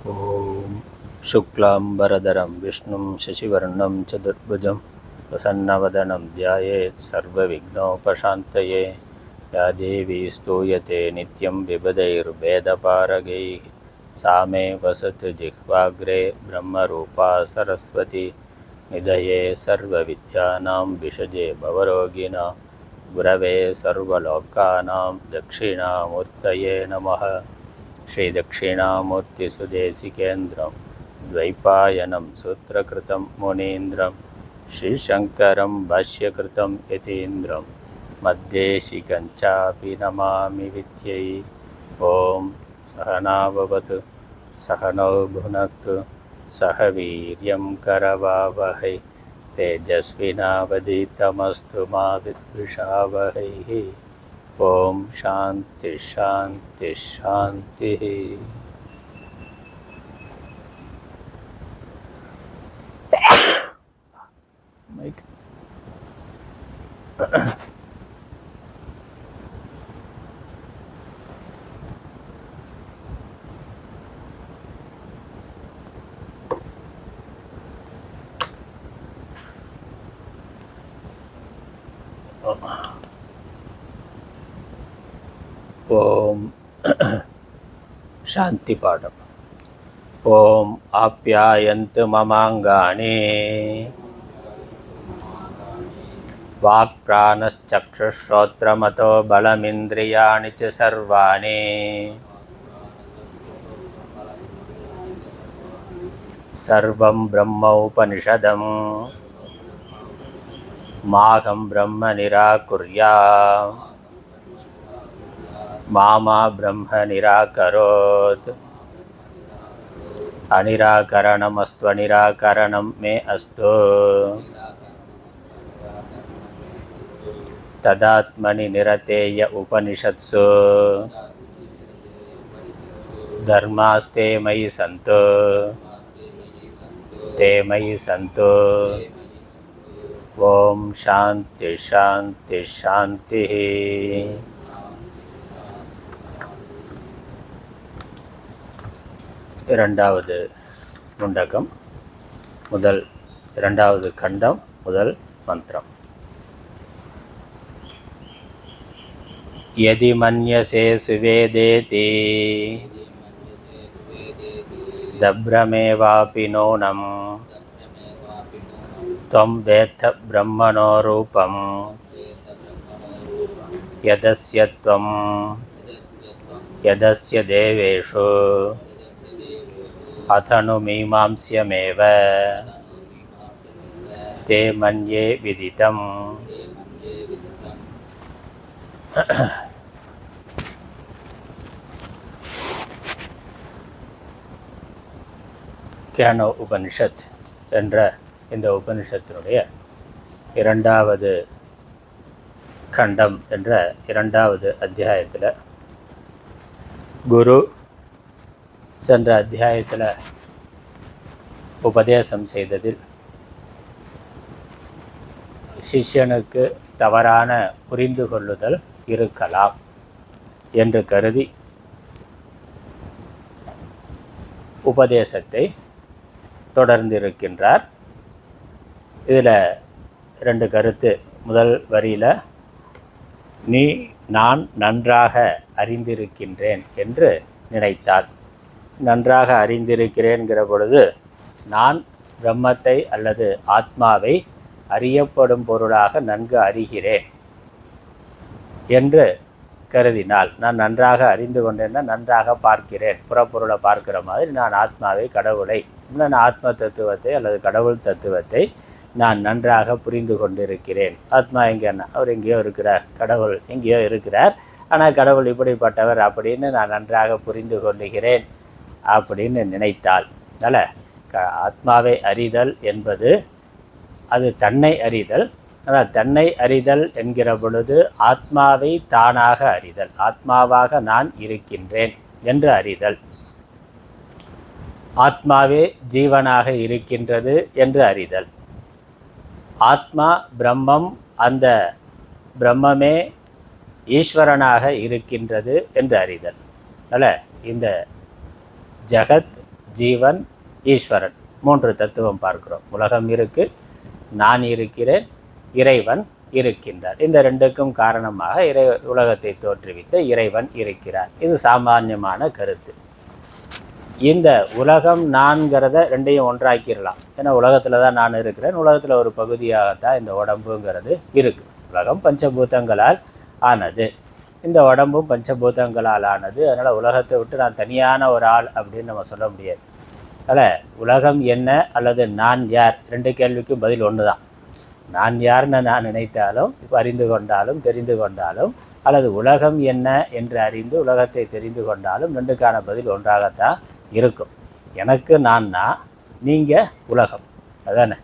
ॐ शुक्लाम्बरधरं विष्णुं शशिवर्णं चतुर्भुजं प्रसन्नवदनं ध्यायेत् सर्वविघ्नोपशान्तये। या देवी स्तूयते नित्यं विबुधैर्वेदपारगैः सा मे वसतु जिह्वाग्रे ब्रह्मरूपा सरस्वती। निधये सर्वविद्यानां विषजे भवरोगिणां गुरवे सर्वलोकानां दक्षिणामूर्तये नमः। श्रीदक्षिणामूर्तिसुदेशिकेन्द्रं द्वैपायनं सूत्रकृतं मुनीन्द्रं श्रीशङ्करं भाष्यकृतं यतीन्द्रं मद्देशिकञ्चापि नमामि विद्यै। ॐ सहना भवतु सहनौ भुनक्तु सह वीर्यं करवावहै तेजस्विनावधीतमस्तु मा विद्विषावहैः। ओम शांति शांति शांति। ओम शांति पाठम। ओम आप्यायन्तु ममांगानि वाक्प्राणश्चक्षुश्रोत्रमतो बलमिन्द्रियाणि च सर्वाणि सर्वं ब्रह्मोपनिषदम् माहं ब्रह्म निराकुर्यात् मामा ब्रह्म निराकरोत्। अनिराकरणमस्त्वनिराकरणं मे अस्तु। तदात्मनि निरतेय उपनिषत्सु धर्मास्ते मयि सन्तु ते मयि सन्तु। ओम शांति शांति शांति। இரண்டாவது முண்டகம் முதல் இரண்டாவது கண்டம் முதல் மந்திரம். யதி மன்யசே சுவேதேதி தப்ரமேவாபி நோனம் த்வம் வேத்த பிரம்மணோ ரூபம் யதஸ்ய த்வம் யதஸ்ய தேவேஷு अथनु मीमांस्यमेव ते मन्ये विदितम्। கேனோ உபனிஷத் என்ற இந்த உபனிஷத்தினுடைய இரண்டாவது கண்டம் என்ற இரண்டாவது அத்தியாயத்தில் குரு சென்ற அத்தியாயத்தில் உபதேசம் செய்ததில் சிஷ்யனுக்கு தவறான புரிந்து கொள்ளுதல் இருக்கலாம் என்று கருதி உபதேசத்தை தொடர்ந்திருக்கின்றார். இதில் ரெண்டு கருத்து. முதல் வரியில் நான் நன்றாக அறிந்திருக்கின்றேன் என்று நினைத்தார். நன்றாக அறிந்திருக்கிறேன்கிற பொழுது நான் பிரம்மத்தை அல்லது ஆத்மாவை அறியப்படும் பொருளாக நன்கு அறிகிறேன் என்று கருதினால், நான் நன்றாக அறிந்து கொண்டேன்னா நன்றாக பார்க்கிறேன், புறப்பொருளை பார்க்கிற மாதிரி நான் ஆத்மாவை, கடவுளை, நான் ஆத்ம தத்துவத்தை அல்லது கடவுள் தத்துவத்தை நான் நன்றாக புரிந்து கொண்டிருக்கிறேன். ஆத்மா எங்கன்னா அவர் எங்கேயோ இருக்கிறார், கடவுள் எங்கேயோ இருக்கிறார், ஆனால் கடவுள் இப்படிப்பட்டவர் அப்படின்னு நான் நன்றாக புரிந்து கொள்ளுகிறேன் அப்படின்னு நினைத்தால், அதனால் ஆத்மாவை அறிதல் என்பது அது தன்னை அறிதல். ஆனால் தன்னை அறிதல் என்கிற பொழுது ஆத்மாவை தானாக அறிதல், ஆத்மாவாக நான் இருக்கின்றேன் என்று அறிதல், ஆத்மாவே ஜீவனாக இருக்கின்றது என்று அறிதல், ஆத்மா பிரம்மம், அந்த பிரம்மமே ஈஸ்வரனாக இருக்கின்றது என்று அறிதல். அதனால் இந்த ஜகத் ஜீவன், ஈஸ்வரன், 3 தத்துவம் பார்க்கிறோம். உலகம் இருக்கு, நான் இருக்கிறேன், இறைவன் இருக்கின்றார். இந்த 2க்கும் காரணமாக உலகத்தை தோற்றுவித்த இறைவன் இருக்கிறார். இது சாமானியமான கருத்து. இந்த உலகம் நான்கிறத 2ஐயும் ஒன்றாக்கிடலாம். ஏன்னா உலகத்தில் தான் நான் இருக்கிறேன், உலகத்தில் ஒரு பகுதியாகத்தான் இந்த உடம்புங்கிறது இருக்குது. உலகம் பஞ்சபூதங்களால் ஆனது, இந்த உடம்பும் பஞ்சபூதங்களால் ஆனது. அதனால் உலகத்தை விட்டு நான் தனியான ஒரு ஆள் அப்படின்னு நம்ம சொல்ல முடியாது. அதனால் உலகம் என்ன அல்லது நான் யார் 2 கேள்விக்கும் பதில் ஒன்று தான். நான் யார்னு நான் நினைத்தாலும், இப்போ அறிந்து கொண்டாலும் தெரிந்து கொண்டாலும், அல்லது உலகம் என்ன என்று அறிந்து உலகத்தை தெரிந்து கொண்டாலும் 2க்கான பதில் ஒன்றாகத்தான் இருக்கும். எனக்கு நான்னா, நீங்கள் உலகம், அதானே?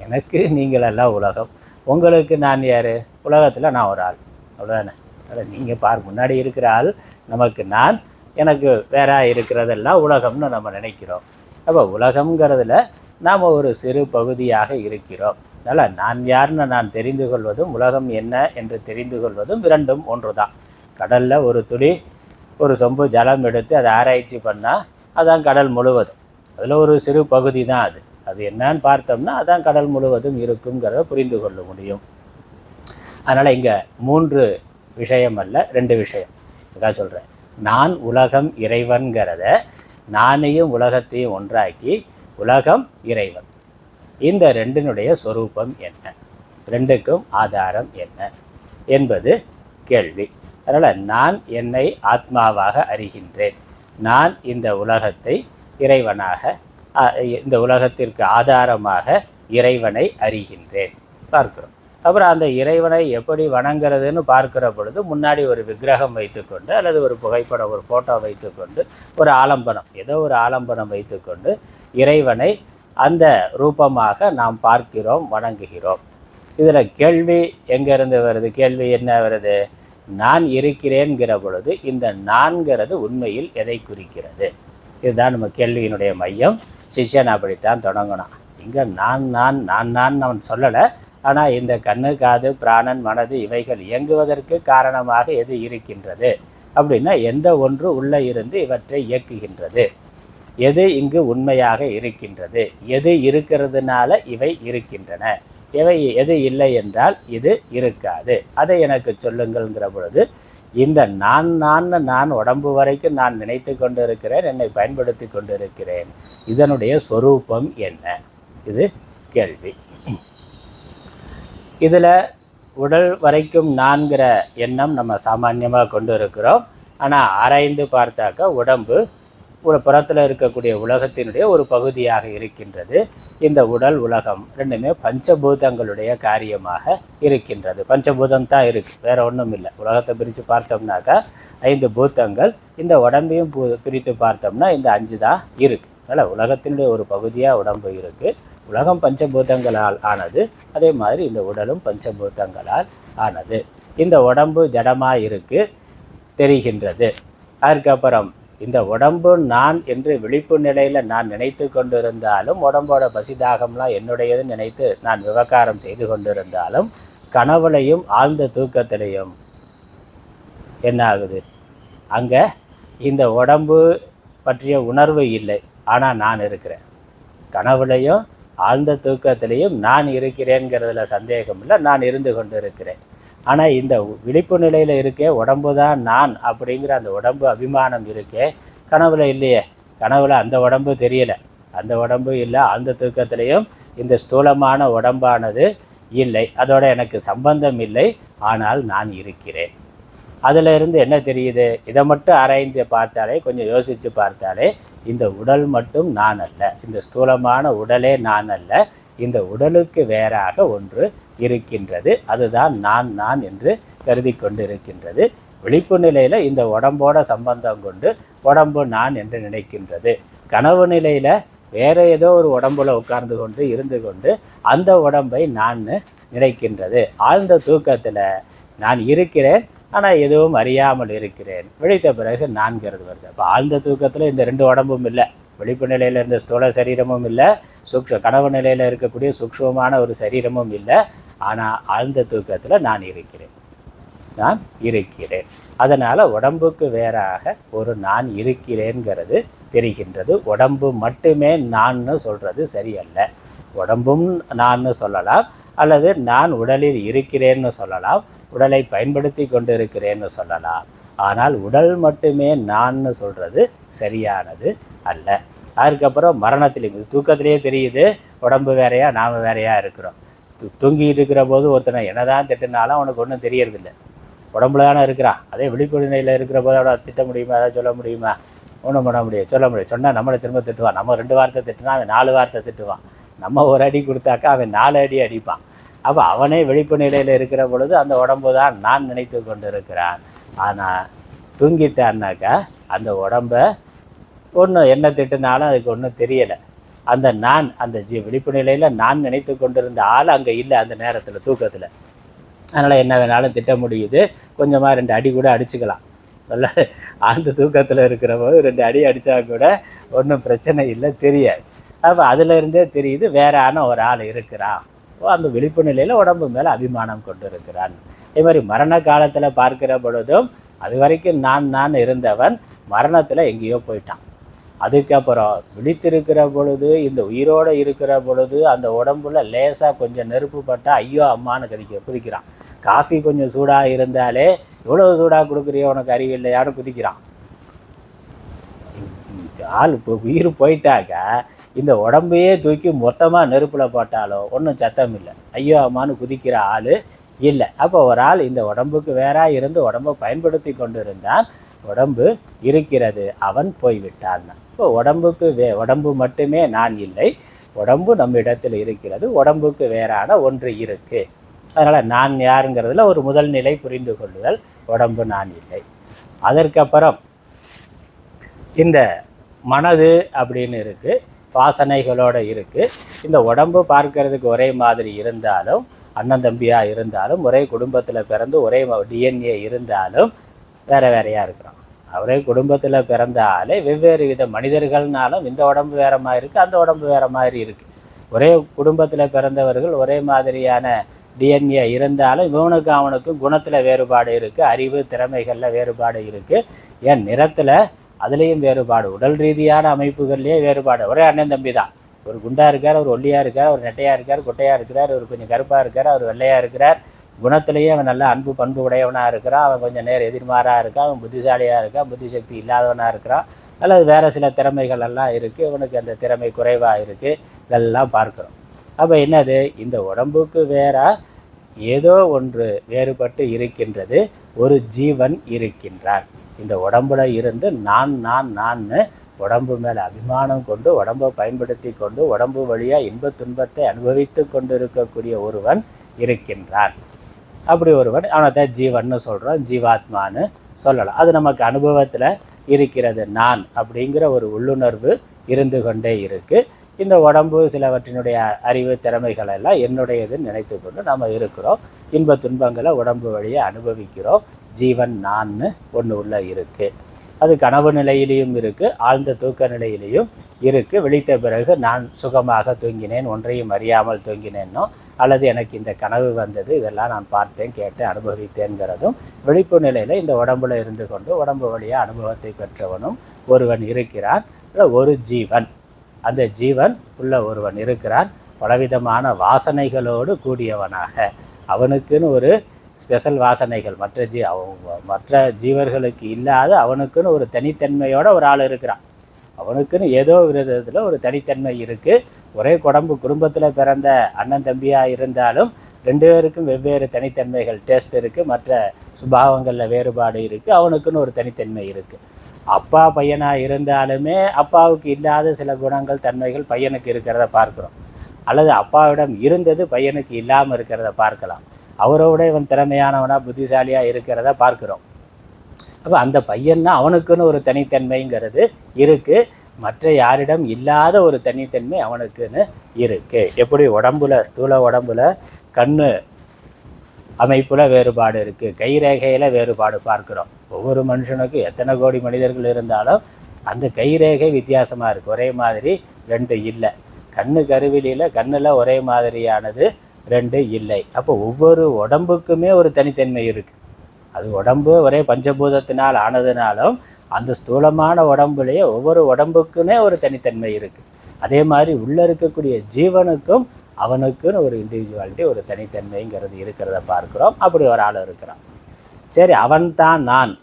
எனக்கு நீங்களெல்லாம் உலகம், உங்களுக்கு நான் யார்? உலகத்தில் நான் ஒரு ஆள், அவ்வளோதானே? அதில் நீங்கள் முன்னாடி இருக்கிற ஆள் நமக்கு நான், எனக்கு வேற இருக்கிறதெல்லாம் உலகம்னு நம்ம நினைக்கிறோம். அப்போ உலகம்ங்கிறதுல நாம் ஒரு சிறு பகுதியாக இருக்கிறோம். அதனால் நான் யாருன்னு நான் தெரிந்து கொள்வதும் உலகம் என்ன என்று தெரிந்து கொள்வதும் 2ம் ஒன்று தான். கடலில் ஒரு துளி, ஒரு சொம்பு ஜலம் எடுத்து அதை ஆராய்ச்சி பண்ணால் அதான் கடல் முழுவதும். அதில் ஒரு சிறு பகுதி தான் அது. அது என்னன்னு பார்த்தோம்னா அதான் கடல் முழுவதும் இருக்குங்கிறத புரிந்து கொள்ள முடியும். அதனால் இங்கே 3 விஷயம் அல்ல, 2 விஷயம். அதுக்காக சொல்கிறேன், நான் உலகம் இறைவன்கிறத நானையும் உலகத்தையும் ஒன்றாக்கி உலகம் இறைவன், இந்த 2னுடைய சொரூபம் என்ன, 2க்கும் ஆதாரம் என்ன என்பது கேள்வி. அதனால் நான் என்னை ஆத்மாவாக அறிகின்றேன், நான் இந்த உலகத்தை இறைவனாக, இந்த உலகத்திற்கு ஆதாரமாக இறைவனை அறிகின்றேன் பார்க்கிறோம். அப்புறம் அந்த இறைவனை எப்படி வணங்குறதுன்னு பார்க்கிற பொழுது முன்னாடி ஒரு விக்கிரகம் வைத்துக்கொண்டு அல்லது ஒரு புகைப்படம், ஒரு ஃபோட்டோ வைத்துக்கொண்டு, ஒரு ஆலம்பனம், ஏதோ ஒரு ஆலம்பனம் வைத்துக்கொண்டு இறைவனை அந்த ரூபமாக நாம் பார்க்கிறோம், வணங்குகிறோம். இதில் கேள்வி எங்கேருந்து வருது? கேள்வி என்ன வருது? நான் இருக்கிறேன்கிற பொழுது இந்த நான்கிறது உண்மையில் எதை குறிக்கிறது? இதுதான் நம்ம கேள்வியினுடைய மையம். சிஷ்யன் அப்படித்தான் தொடங்கணும். இங்கே நான் அவன் சொல்லலை. ஆனால் இந்த கண்ணு, காது, பிராணன், மனது இவைகள் இயங்குவதற்கு காரணமாக எது இருக்கின்றது அப்படின்னா எந்த ஒன்று உள்ளே இருந்து இவற்றை இயக்குகின்றது, எது இங்கு உண்மையாக இருக்கின்றது, எது இருக்கிறதுனால இவை இருக்கின்றன, எது இல்லை என்றால் இது இருக்காது, அதை எனக்கு சொல்லுங்கள்ங்கிற பொழுது இந்த நான் உடம்பு வரைக்கும் நான் நினைத்து கொண்டு இருக்கிறேன், என்னை பயன்படுத்தி கொண்டு இருக்கிறேன், இதனுடைய சொரூபம் என்ன? இது கேள்வி. இதில் உடல் வரைக்கும் நான்கிற எண்ணம் நம்ம சாமான்யமாக கொண்டு இருக்கிறோம். ஆனால் ஆராய்ந்து பார்த்தாக்கா உடம்பு புறத்தில் இருக்கக்கூடிய உலகத்தினுடைய ஒரு பகுதியாக இருக்கின்றது. இந்த உடல், உலகம் 2மே பஞ்சபூதங்களுடைய காரியமாக இருக்கின்றது. பஞ்சபூதம் தான் இருக்குது, வேறு ஒன்றும் இல்லை. உலகத்தை பிரித்து பார்த்தோம்னாக்கா 5 பூதங்கள், இந்த உடம்பையும் பிரித்து பார்த்தோம்னா இந்த 5 தான் இருக்குது. அதனால் உலகத்தினுடைய ஒரு பகுதியாக உடம்பு இருக்குது. உலகம் பஞ்சபூதங்களால் ஆனது, அதே மாதிரி இந்த உடலும் பஞ்சபூதங்களால் ஆனது. இந்த உடம்பு ஜடமாக இருக்குது, தெரிகின்றது. அதுக்கப்புறம் இந்த உடம்பு நான் என்று விழிப்பு நிலையில் நான் நினைத்து கொண்டிருந்தாலும், உடம்போட பசிதாகம்லாம் என்னுடையதுன்னு நினைத்து நான் விவகாரம் செய்து கொண்டிருந்தாலும், கனவுலையும் ஆழ்ந்த தூக்கத்திலையும் என்ன ஆகுது? அங்கே இந்த உடம்பு பற்றிய உணர்வு இல்லை, ஆனால் நான் இருக்கிறேன். கனவுலையும் ஆழ்ந்த தூக்கத்திலையும் நான் இருக்கிறேங்கிறதுல சந்தேகம் இல்லை, நான் இருந்து கொண்டு இருக்கிறேன். ஆனால் இந்த விழிப்பு நிலையில் இருக்கே உடம்பு தான் நான் அப்படிங்கிற அந்த உடம்பு அபிமானம் இருக்கே, கனவுல இல்லையே. கனவுல அந்த உடம்பு தெரியலை, அந்த உடம்பு இல்லை. ஆழ்ந்த தூக்கத்திலையும் இந்த ஸ்தூலமான உடம்பானது இல்லை, அதோட எனக்கு சம்பந்தம் இல்லை, ஆனால் நான் இருக்கிறேன். அதில் இருந்து என்ன தெரியுது? இதை மட்டும் ஆராய்ந்து பார்த்தாலே, கொஞ்சம் யோசித்து பார்த்தாலே, இந்த உடல் மட்டும் நான் அல்ல, இந்த ஸ்தூலமான உடலே நான் அல்ல, இந்த உடலுக்கு வேறாக ஒன்று இருக்கின்றது, அதுதான் நான் என்று கருதி கொண்டு இருக்கின்றது. விழிப்பு நிலையில் இந்த உடம்போட சம்பந்தம் கொண்டு உடம்பு நான் என்று நினைக்கின்றது. கனவு நிலையில் வேறு ஏதோ ஒரு உடம்புல உட்கார்ந்து கொண்டு இருந்து கொண்டு அந்த உடம்பை நான் நினைக்கின்றது. ஆழ்ந்த தூக்கத்தில் நான் இருக்கிறேன், ஆனால் எதுவும் அறியாமல் இருக்கிறேன். விழித்த பிறகு நான்கிறது வருது. அப்போ ஆழ்ந்த தூக்கத்தில் இந்த 2 உடம்பும் இல்லை. விழிப்பு நிலையில் இருந்த ஸ்தூல சரீரமும் இல்லை, கனவு நிலையில் இருக்கக்கூடிய சூக்ஷ்மமான ஒரு சரீரமும் இல்லை. ஆனால் ஆழ்ந்த தூக்கத்தில் நான் இருக்கிறேன். நான் இருக்கிறேன். அதனால் உடம்புக்கு வேறாக ஒரு நான் இருக்கிறேங்கிறது தெரிகின்றது. உடம்பு மட்டுமே நான்னு சொல்கிறது சரியல்ல. உடம்பும் நான்னு சொல்லலாம், அல்லது நான் உடலில் இருக்கிறேன்னு சொல்லலாம், உடலை பயன்படுத்தி கொண்டு இருக்கிறேன்னு சொல்லலாம். ஆனால் உடல் மட்டுமே நான்னு சொல்கிறது சரியானது அல்ல. அதுக்கப்புறம் மரணத்திலையும் தூக்கத்திலேயே தெரியுது உடம்பு வேறையா நாம் வேறையா இருக்கிறோம். தூங்கிட்டு இருக்கிற போது ஒருத்தனை என்னதான் திட்டினாலும் அவனுக்கு ஒன்றும் தெரியறதில்லை, உடம்புல தானே இருக்கிறான். அதே விழிப்பு நிலையில் இருக்கிற போது அவனை திட்ட முடியுமா, அதாவது சொல்ல முடியுமா? ஒன்றும் பண்ண முடியும், சொல்ல முடியும். சொன்னால் நம்மளை திரும்ப திட்டுவான். நம்ம 2 வார்த்தை திட்டுனா அவன் 4 வார்த்தை திட்டுவான். நம்ம ஒரு அடி கொடுத்தாக்கா அவன் 4 அடி அடிப்பான். அப்போ அவனே விழிப்பு நிலையில் இருக்கிற பொழுது அந்த உடம்பு தான் நான் நினைத்து கொண்டு இருக்கிறான். ஆனால் தூங்கிட்டான்னாக்கா அந்த உடம்பை ஒன்றும் என்ன திட்டுனாலும் அதுக்கு ஒன்றும் தெரியலை. அந்த நான் அந்த விழிப்பு நிலையில் நான் நினைத்து கொண்டிருந்த ஆள் அங்கே இல்லை அந்த நேரத்தில், தூக்கத்தில். அதனால் என்ன வேணாலும் திட்ட முடியுது. கொஞ்சமாக 2 அடி கூட அடிச்சுக்கலாம். நல்ல ஆழ்ந்த தூக்கத்தில் இருக்கிற போது 2 அடி அடித்தா கூட ஒன்றும் பிரச்சனை இல்லை, தெரியாது. அப்போ அதிலிருந்தே தெரியுது வேறான ஒரு ஆள் இருக்கிறான். அந்த விழிப்பு நிலையில் உடம்பு மேலே அபிமானம் கொண்டு இருக்கிறான். அதே மாதிரி மரண காலத்தில் பார்க்கிற பொழுதும் அது வரைக்கும் நான் இருந்தவன் மரணத்தில் எங்கேயோ போயிட்டான். அதுக்கப்புறம் விழித்திருக்கிற பொழுது, இந்த உயிரோடு இருக்கிற பொழுது அந்த உடம்புல லேசாக கொஞ்சம் நெருப்பு பட்டால் ஐயோ அம்மானு குதிக்கிறான். காஃபி கொஞ்சம் சூடாக இருந்தாலே இவ்வளோ சூடாக கொடுக்குறியோ உனக்கு அறிவில்லையான்னு குதிக்கிறான். ஆள் இப்போ உயிர் போயிட்டாக்கா இந்த உடம்பையே தூக்கி மொத்தமாக நெருப்பில் போட்டாலும் ஒன்றும் சத்தம் இல்லை, ஐயோ அம்மானு குதிக்கிற ஆள் இல்லை. அப்போ ஒரு ஆள் இந்த உடம்புக்கு வேற இருந்து உடம்பை பயன்படுத்தி கொண்டு இருந்தான், உடம்பு இருக்கிறது, அவன் போய்விட்டான். இப்போ உடம்புக்கு உடம்பு மட்டுமே நான் இல்லை, உடம்பு நம்ம இடத்தில் இருக்கிறது, உடம்புக்கு வேறான ஒன்று இருக்குது. அதனால் நான் யாருங்கிறதுல ஒரு முதல் நிலை புரிந்து கொள்ளுதல், உடம்பு நான் இல்லை. அதற்கப்புறம் இந்த மனது அப்படின்னு இருக்குது, வாசனைகளோடு இருக்குது. இந்த உடம்பு பார்க்கறதுக்கு ஒரே மாதிரி இருந்தாலும், அண்ணன் தம்பியாக இருந்தாலும், ஒரே குடும்பத்தில் பிறந்து ஒரே டிஎன்ஏ இருந்தாலும் வேறு வேறையாக இருக்கிறோம். ஒரே குடும்பத்தில் பிறந்த ஆளே வெவ்வேறு வித மனிதர்கள்னாலும் இந்த உடம்பு வேறு மாதிரி இருக்குது, அந்த உடம்பு வேறு மாதிரி இருக்குது. ஒரே குடும்பத்தில் பிறந்தவர்கள் ஒரே மாதிரியான டிஎன்ஏ இருந்தாலும் இவனுக்கு அவனுக்கும் குணத்தில் வேறுபாடு இருக்குது, அறிவு திறமைகளில் வேறுபாடு இருக்குது, ஏன் நிறத்தில் அதுலேயும் வேறுபாடு, உடல் ரீதியான அமைப்புகள்லேயே வேறுபாடு. ஒரே அண்ணன் தம்பி தான். ஒரு குண்டாக இருக்கார், ஒரு ஒல்லியாக இருக்கார், ஒரு நெட்டையாக இருக்கார், குட்டையாக இருக்கிறார், ஒரு கொஞ்சம் கருப்பாக இருக்கார், அவர் வெள்ளையாக இருக்கிறார். குணத்திலேயே அவன் நல்ல அன்பு பண்பு உடையவனாக இருக்கிறான், அவன் கொஞ்சம் நேர் எதிர்மாறாக இருக்கான், அவன் புத்திசாலியாக இருக்கான், புத்தி சக்தி இல்லாதவனாக இருக்கிறான், அல்லது வேறு சில திறமைகள் எல்லாம் இருக்குது, இவனுக்கு அந்த திறமை குறைவாக இருக்குது. இதெல்லாம் பார்க்குறோம். அப்போ என்னது, இந்த உடம்புக்கு வேற ஏதோ ஒன்று வேறுபட்டு இருக்கின்றது, ஒரு ஜீவன் இருக்கின்றான். இந்த உடம்புல இருந்து நான் உடம்பு மேலே அபிமானம் கொண்டு உடம்பை பயன்படுத்தி கொண்டு உடம்பு வழியாக இன்ப துன்பத்தை அனுபவித்து கொண்டு இருக்கக்கூடிய ஒருவன் இருக்கின்றான். அப்படி ஒருவன் அவனை ஜீவன்னு சொல்கிறோம், ஜீவாத்மான்னு சொல்லலாம். அது நமக்கு அனுபவத்தில் இருக்கிறது. நான் அப்படிங்கிற ஒரு உள்ளுணர்வு இருந்து கொண்டே இருக்குது. இந்த உடம்பு சிலவற்றினுடைய அறிவு திறமைகள் எல்லாம் என்னுடையதுன்னு நினைத்து கொண்டு நம்ம இருக்கிறோம். இன்ப துன்பங்களை உடம்பு வழியாக அனுபவிக்கிறோம். ஜீவன் நான்னு ஒன்று உள்ள இருக்குது. அது கனவு நிலையிலையும் இருக்குது, ஆழ்ந்த தூக்க நிலையிலையும் இருக்குது. விழித்த பிறகு நான் சுகமாக தூங்கினேன், ஒன்றையும் அறியாமல் தூங்கினேன்னோ, அல்லது எனக்கு இந்த கனவு வந்தது, இதெல்லாம் நான் பார்த்தேன் கேட்டேன் அனுபவித்தேங்கிறதும் விழிப்பு நிலையில் இந்த உடம்புல இருந்து கொண்டு உடம்பு வழியாக அனுபவத்தை பெற்றவனும் ஒருவன் இருக்கிறான். ஒரு ஜீவன், அந்த ஜீவன் உள்ள ஒருவன் இருக்கிறான், பலவிதமான வாசனைகளோடு கூடியவனாக. அவனுக்குன்னு ஒரு ஸ்பெஷல் வாசனைகள் மற்ற ஜீவர்களுக்கு இல்லாத அவனுக்குன்னு ஒரு தனித்தன்மையோட ஒரு ஆள் இருக்கிறான். அவனுக்குன்னு ஏதோ விதத்தில் ஒரு தனித்தன்மை இருக்குது. ஒரே குடும்பத்தில் பிறந்த அண்ணன் தம்பியாக இருந்தாலும் 2 பேருக்கும் வெவ்வேறு தனித்தன்மைகள், டேஸ்ட் இருக்குது, மற்ற சுபாவங்களில் வேறுபாடு இருக்குது. அவனுக்குன்னு ஒரு தனித்தன்மை இருக்குது. அப்பா பையனாக இருந்தாலுமே அப்பாவுக்கு இல்லாத சில குணங்கள் தன்மைகள் பையனுக்கு இருக்கிறத பார்க்குறோம், அல்லது அப்பாவிடம் இருந்தது பையனுக்கு இல்லாமல் இருக்கிறத பார்க்கலாம். அவரோட இவன் திறமையானவனாக புத்திசாலியாக இருக்கிறத பார்க்குறோம். அப்போ அந்த பையன்னா அவனுக்குன்னு ஒரு தனித்தன்மைங்கிறது இருக்குது, மற்ற யாரிடம் இல்லாத ஒரு தனித்தன்மை அவனுக்குன்னு இருக்குது. எப்படி உடம்புல ஸ்தூல உடம்புல கண்ணு அமைப்பில் வேறுபாடு இருக்குது, கைரேகையில் வேறுபாடு பார்க்குறோம். ஒவ்வொரு மனுஷனுக்கும் எத்தனை கோடி மனிதர்கள் இருந்தாலும் அந்த கைரேகை வித்தியாசமாக இருக்குது, ஒரே மாதிரி 2 இல்லை. கண்ணு கருவிலியில் கண்ணில் ஒரே மாதிரியானது 2 இல்லை. அப்போ ஒவ்வொரு உடம்புக்குமே ஒரு தனித்தன்மை இருக்குது. அது உடம்பு ஒரே பஞ்சபூதத்தினால் ஆனதுனாலும் அந்த ஸ்தூலமான உடம்புலேயே ஒவ்வொரு உடம்புக்குன்னே ஒரு தனித்தன்மை இருக்குது. அதே மாதிரி உள்ளே இருக்கக்கூடிய ஜீவனுக்கும் அவனுக்குன்னு ஒரு இண்டிவிஜுவாலிட்டி, ஒரு தனித்தன்மைங்கிறது இருக்கிறத பார்க்குறோம். அப்படி ஒரு ஆள் இருக்கிறான். சரி, அவன்தான் நான்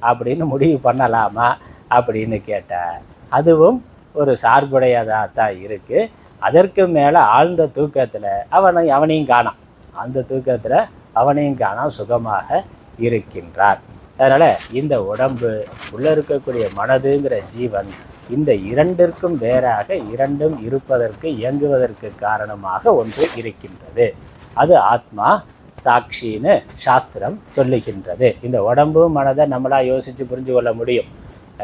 அப்படின்னு முடிவு பண்ணலாமா அப்படின்னு கேட்டால் அதுவும் ஒரு சார்புடையதாக தான் இருக்குது. அதற்கு மேலே ஆழ்ந்த தூக்கத்தில் அவனையும் காணாம், ஆழ்ந்த தூக்கத்தில் அவனையும் காணாம், சுகமாக இருக்கின்றார். அதனால் இந்த உடம்பு உள்ளே இருக்கக்கூடிய மனதுங்கிற ஜீவன் இந்த இரண்டிற்கும் வேறாக இரண்டும் இருப்பதற்கு இயங்குவதற்கு காரணமாக ஒன்று இருக்கின்றது. அது ஆத்மா சாட்சின்னு சாஸ்திரம் சொல்லுகின்றது. இந்த உடம்பு மனதை நம்மளாக யோசித்து புரிஞ்சு கொள்ள முடியும்.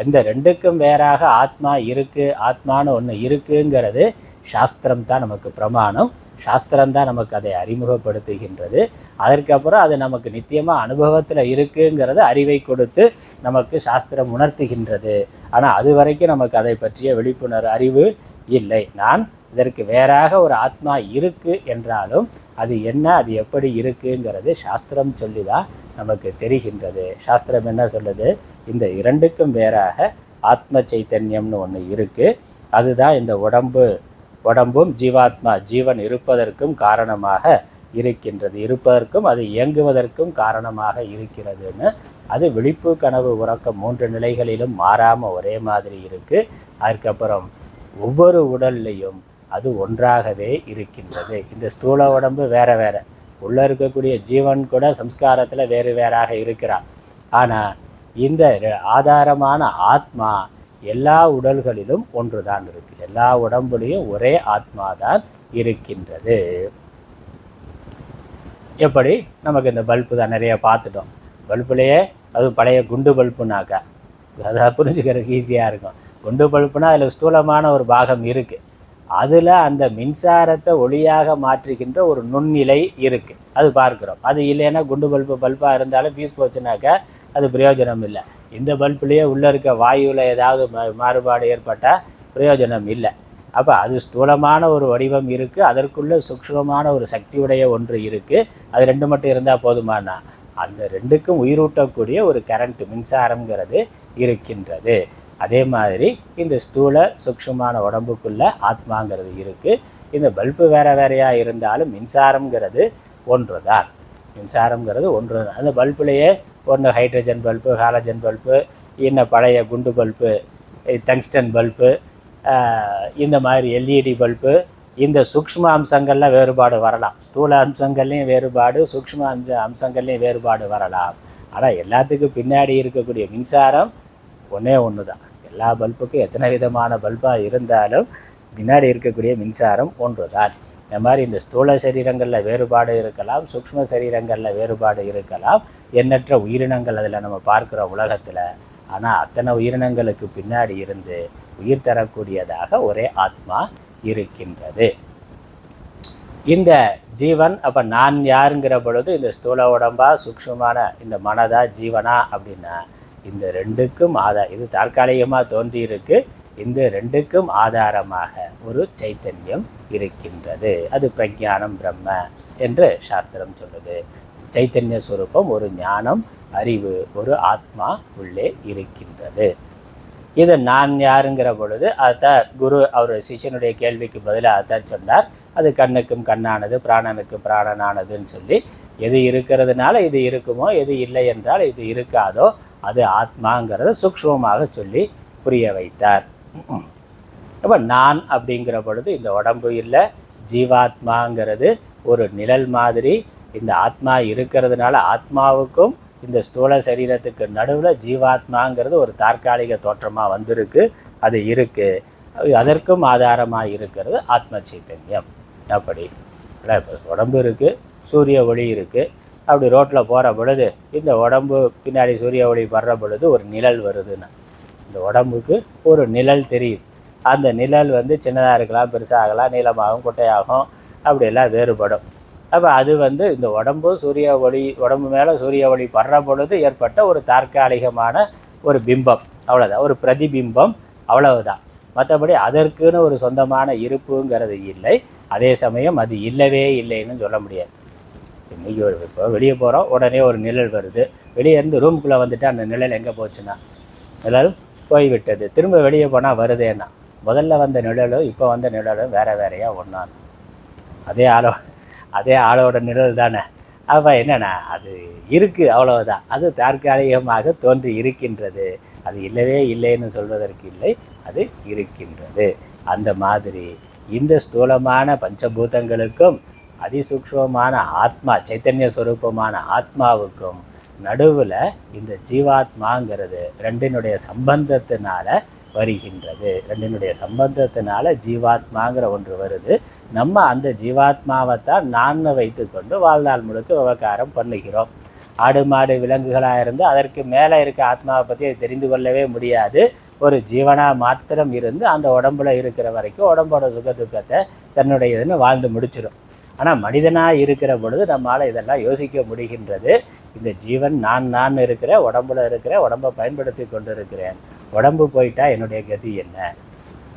இந்த ரெண்டுக்கும் வேறாக ஆத்மா இருக்குது, ஆத்மானு ஒன்று இருக்குங்கிறது சாஸ்திரம் தான் நமக்கு பிரமாணம். சாஸ்திரம்தான் நமக்கு அதை அறிமுகப்படுத்துகின்றது. அதற்கப்புறம் அது நமக்கு நித்தியமாக அனுபவத்தில் இருக்குங்கிறது அறிவை கொடுத்து நமக்கு சாஸ்திரம் உணர்த்துகின்றது. ஆனால் அது வரைக்கும் நமக்கு அதை பற்றிய விழிப்புணர்வு அறிவு இல்லை. நான் இதற்கு வேறாக ஒரு ஆத்மா இருக்குது என்றாலும் அது என்ன, அது எப்படி இருக்குங்கிறது சாஸ்திரம் சொல்லி தான் நமக்கு தெரிகின்றது. சாஸ்திரம் என்ன சொல்லுது? இந்த இரண்டுக்கும் வேறாக ஆத்ம சைத்தன்யம்னு ஒன்று இருக்குது. அதுதான் இந்த உடம்பும் ஜீவாத்மா ஜீவன் இருப்பதற்கும் காரணமாக இருக்கின்றது, இருப்பதற்கும் அது இயங்குவதற்கும் காரணமாக இருக்கிறதுன்னு. அது விழிப்பு கனவு உறக்கம் 3 நிலைகளிலும் மாறாமல் ஒரே மாதிரி இருக்குது. அதுக்கப்புறம் ஒவ்வொரு உடல்லையும் அது ஒன்றாகவே இருக்கின்றது. இந்த ஸ்தூல உடம்பு வேறு வேறு, உள்ளே இருக்கக்கூடிய ஜீவன் கூட சம்ஸ்காரத்தில் வேறு வேறாக இருக்கிறான். ஆனால் இந்த ஆதாரமான ஆத்மா எல்லா உடல்களிலும் ஒன்று தான் இருக்குது. எல்லா உடம்புலையும் ஒரே ஆத்மா தான் இருக்கின்றது. எப்படி நமக்கு இந்த பல்பு தான் நிறைய பார்த்துட்டோம். பல்புலேயே அது பழைய குண்டு பல்புனாக்கா அதை புரிஞ்சுக்கிறதுக்கு ஈஸியாக இருக்கும். குண்டு பல்புனா அதில் ஸ்தூலமான ஒரு பாகம் இருக்குது. அதில் அந்த மின்சாரத்தை ஒளியாக மாற்றுகின்ற ஒரு நுண்ணிலை இருக்குது, அது பார்க்குறோம். அது இல்லைன்னா குண்டு பல்பாக இருந்தாலும் ஃபீஸ் போச்சுனாக்கா அது பிரயோஜனம் இல்லை. இந்த பல்புலேயே உள்ளே இருக்க வாயுவில் ஏதாவது மாறுபாடு ஏற்பட்டால் பிரயோஜனம் இல்லை. அப்போ அது ஸ்தூலமான ஒரு வடிவம் இருக்குது, அதற்குள்ளே சூக்ஷ்மமான ஒரு சக்தியுடைய ஒன்று இருக்குது. அது ரெண்டு மட்டும் இருந்தால் போதுமானா? அந்த ரெண்டுக்கும் உயிரூட்டக்கூடிய ஒரு கரண்ட் மின்சாரங்கிறது இருக்கின்றது. அதே மாதிரி இந்த ஸ்தூல சூக்ஷ்மமான உடம்புக்குள்ளே ஆத்மாங்கிறது இருக்குது. இந்த பல்பு வேறு வேறையாக இருந்தாலும் மின்சாரங்கிறது ஒன்று தான். மின்சாரங்கிறது ஒன்று தான். அந்த பல்புலேயே ஒன்று ஹைட்ரஜன் பல்பு, ஹாலஜன் பல்பு, இன்னும் பழைய குண்டு பல்பு, டங்ஸ்டன் பல்பு, இந்த மாதிரி எல்இடி பல்பு. இந்த சூக்ஷ்ம அம்சங்களில் வேறுபாடு வரலாம், ஸ்தூல அம்சங்கள்லேயும் வேறுபாடு, சூக்ஷ்ம அம்சங்கள்லேயும் வேறுபாடு வரலாம். ஆனால் எல்லாத்துக்கும் பின்னாடி இருக்கக்கூடிய மின்சாரம் ஒன்றே ஒன்று தான். எல்லா பல்புக்கும் எத்தனை விதமான பல்பாக இருந்தாலும் பின்னாடி இருக்கக்கூடிய மின்சாரம் ஒன்று தான். இந்த மாதிரி இந்த ஸ்தூல சரீரங்களில் வேறுபாடு இருக்கலாம், சூக்ஷ்ம சரீரங்களில் வேறுபாடு இருக்கலாம், எண்ணற்ற உயிரினங்கள் அதில் நம்ம பார்க்குற உலகத்தில். ஆனால் அத்தனை உயிரினங்களுக்கு பின்னாடி இருந்து உயிர் தரக்கூடியதாக ஒரே ஆத்மா இருக்கின்றது. இந்த ஜீவன் அப்போ நான் யாருங்கிற பொழுது இந்த ஸ்தூல உடம்பா சூக்ஷ்மமான இந்த மனதா ஜீவனா அப்படின்னா இந்த ரெண்டுக்கும் இது தற்காலிகமாக தோன்றி இருக்கு. இந்த ரெண்டுக்கும் ஆதாரமாக ஒரு சைத்தன்யம் இருக்கின்றது. அது பிரஞானம் பிரம்ம என்று சாஸ்திரம் சொல்லுது. சைத்தன்ய ஸ்வரூபம் ஒரு ஞானம், அறிவு, ஒரு ஆத்மா உள்ளே இருக்கின்றது. இது நான் யாருங்கிற பொழுது அதான் குரு அவர் சிஷ்யனுடைய கேள்விக்கு பதிலாக அதான் சொன்னார். அது கண்ணுக்கும் கண்ணானது, பிராணனுக்கும் பிராணனானதுன்னு சொல்லி எது இருக்கிறதுனால இது இருக்குமோ, எது இல்லை என்றால் இது இருக்காதோ அது ஆத்மாங்கிறத சூக்ஷ்மமாக சொல்லி புரிய வைத்தார். அப்போ நான் அப்படிங்கிற பொழுது இந்த உடம்பு இல்லை, ஜீவாத்மாங்கிறது ஒரு நிழல் மாதிரி. இந்த ஆத்மா இருக்கிறதுனால ஆத்மாவுக்கும் இந்த ஸ்தூல சரீரத்துக்கு நடுவில் ஜீவாத்மாங்கிறது ஒரு தற்காலிக தோற்றமாக வந்திருக்கு, அது இருக்குது. அதற்கும் ஆதாரமாக இருக்கிறது ஆத்ம சைத்தன்யம். அப்படி இப்போ உடம்பு இருக்குது, சூரிய ஒளி இருக்குது. அப்படி ரோட்டில் போகிற பொழுது இந்த உடம்பு பின்னாடி சூரிய ஒளி வர்ற பொழுது ஒரு நிழல் வருதுன்னா இந்த உடம்புக்கு ஒரு நிழல் தெரியுது. அந்த நிழல் சின்னதாக இருக்கலாம், பெருசாகலாம், நீளமாகும், குட்டையாகும், அப்படியெல்லாம் வேறுபடும். அப்போ அது இந்த உடம்பு உடம்பு மேலே சூரிய ஒளி படுற பொழுது ஏற்பட்ட ஒரு தற்காலிகமான ஒரு பிம்பம், அவ்வளோதான், ஒரு பிரதிபிம்பம், அவ்வளவுதான். மற்றபடி அதற்குன்னு ஒரு சொந்தமான இருப்புங்கிறது இல்லை. அதே சமயம் அது இல்லவே இல்லைன்னு சொல்ல முடியாது. இன்றைக்கி இப்போ வெளியே போகிறோம், உடனே ஒரு நிழல் வருது, வெளியே இருந்து ரூமுக்குள்ளே வந்துட்டு அந்த நிழல் எங்கே போச்சுன்னா நிழல் போய்விட்டது. திரும்ப வெளியே போனால் வருதேன்னா முதல்ல வந்த நிழலும் இப்போ வந்த நிழலும் வேறையாக ஒன்றான். அதே ஆளோட நிழல் தானே. அப்போ என்னென்னா அது இருக்குது, அவ்வளவுதான். அது தற்காலிகமாக தோன்றி இருக்கின்றது. அது இல்லவே இல்லைன்னு சொல்வதற்கு இல்லை, அது இருக்கின்றது. அந்த மாதிரி இந்த ஸ்தூலமான பஞ்சபூதங்களுக்கும் அதிசூக்ஷ்மமான ஆத்மா சைத்தன்ய ஸ்வரூபமான ஆத்மாவுக்கும் நடுவில் இந்த ஜீவாத்மாங்கிறது ரெண்டினுடைய சம்பந்தத்தினால வருகின்றது. ரெண்டினுடைய சம்பந்தத்தினால ஜீவாத்மாங்கிற ஒன்று வருது. நம்ம அந்த ஜீவாத்மாவைத்தான் நான் வைத்து கொண்டு வாழ்நாள் முழுக்க விவகாரம் பண்ணுகிறோம். ஆடு மாடு விலங்குகளாக இருந்து அதற்கு மேலே இருக்க ஆத்மாவை பற்றி தெரிந்து கொள்ளவே முடியாது. ஒரு ஜீவனாக மாத்திரம் இருந்து அந்த உடம்புல இருக்கிற வரைக்கும் உடம்போட சுக துக்கத்தை தன்னுடைய இதுன்னு வாழ்ந்து முடிச்சிடும். ஆனால் மனிதனாக இருக்கிற பொழுது நம்மளால் இதெல்லாம் யோசிக்க முடிகின்றது. இந்த ஜீவன் நான் இருக்கிற உடம்புல இருக்கிற உடம்பை பயன்படுத்தி கொண்டு இருக்கிறேன். உடம்பு போயிட்டா என்னுடைய கதி என்ன?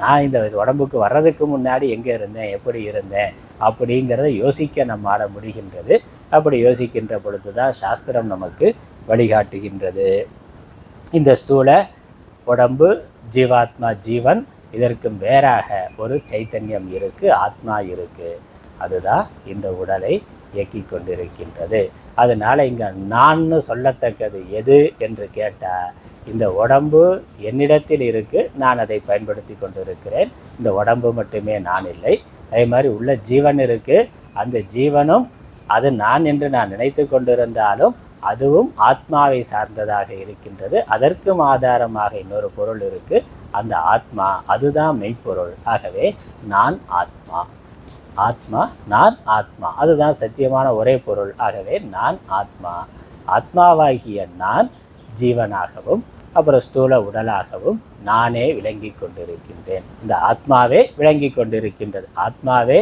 நான் இந்த உடம்புக்கு வர்றதுக்கு முன்னாடி எங்கே இருந்தேன், எப்படி இருந்தேன் அப்படிங்கிறத யோசிக்க நம்மால் முடிகின்றது. அப்படி யோசிக்கின்ற பொழுது தான் சாஸ்திரம் நமக்கு வழிகாட்டுகின்றது. இந்த ஸ்தூல உடம்பு ஜீவாத்மா ஜீவன், இதற்கு வேறாக ஒரு சைத்தன்யம் இருக்குது, ஆத்மா இருக்குது. அதுதான் இந்த உடலை இயக்கி கொண்டிருக்கின்றது. அதனால் இங்கே நான் சொல்லத்தக்கது எது என்று கேட்டால் இந்த உடம்பு என்னிடத்தில் இருக்குது, நான் அதை பயன்படுத்தி கொண்டு இருக்கிறேன். இந்த உடம்பு மட்டுமே நான் இல்லை. அதே மாதிரி உள்ள ஜீவன் இருக்குது, அந்த ஜீவனும் அது நான் என்று நான் நினைத்து கொண்டிருந்தாலும் அதுவும் ஆத்மாவை சார்ந்ததாக இருக்கின்றது. அதற்கும் ஆதாரமாக இன்னொரு பொருள் இருக்குது, அந்த ஆத்மா, அதுதான் மெய்ப்பொருள். ஆகவே நான் ஆத்மா, ஆத்மா நான் ஆத்மா, அதுதான் சத்தியமான ஒரே பொருள். ஆகவே நான் ஆத்மா, ஆத்மாவாகிய நான் ஜீவனாகவும் அப்புறம் ஸ்தூல உடலாகவும் நானே விளங்கி கொண்டிருக்கின்றேன். இந்த ஆத்மாவே விளங்கி கொண்டிருக்கின்றது. ஆத்மாவே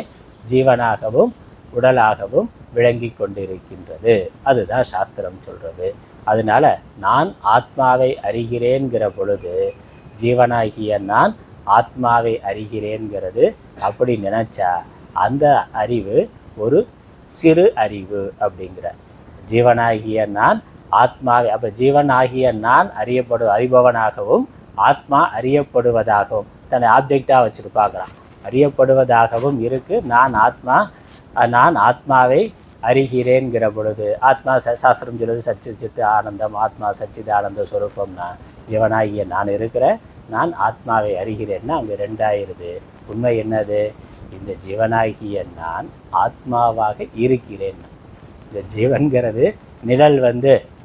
ஜீவனாகவும் உடலாகவும் விளங்கி கொண்டிருக்கின்றது. அதுதான் சாஸ்திரம் சொல்கிறது. அதனால நான் ஆத்மாவை அறிகிறேன்கிற பொழுது ஜீவனாகிய நான் ஆத்மாவை அறிகிறேன்கிறது அப்படி நினச்சா அந்த அறிவு ஒரு சிறு அறிவு அப்படிங்கிற. ஜீவனாகிய நான் ஆத்மாவை, அப்போ ஜீவன் ஆகிய நான் அறிபவனாகவும் ஆத்மா அறியப்படுவதாகவும் தன்னை ஆப்ஜெக்டாக வச்சுட்டு பார்க்குறான். அறியப்படுவதாகவும் இருக்குது. நான் ஆத்மாவை அறிகிறேன்கிற பொழுது ஆத்மா சாஸ்திரம் சொல்லுது சச்சித் ஆனந்தம், ஆத்மா சச்சித் ஆனந்த ஸ்வரூபம்னா ஜீவனாகிய நான் இருக்கிறேன், நான் ஆத்மாவை அறிகிறேன்னா அங்கே ரெண்டாயிருது. உண்மை என்னது? இந்த ஜீவனாகிய நான் ஆத்மாவாக இருக்கிறேன். இந்த ஜீவன்கிறது நிழல்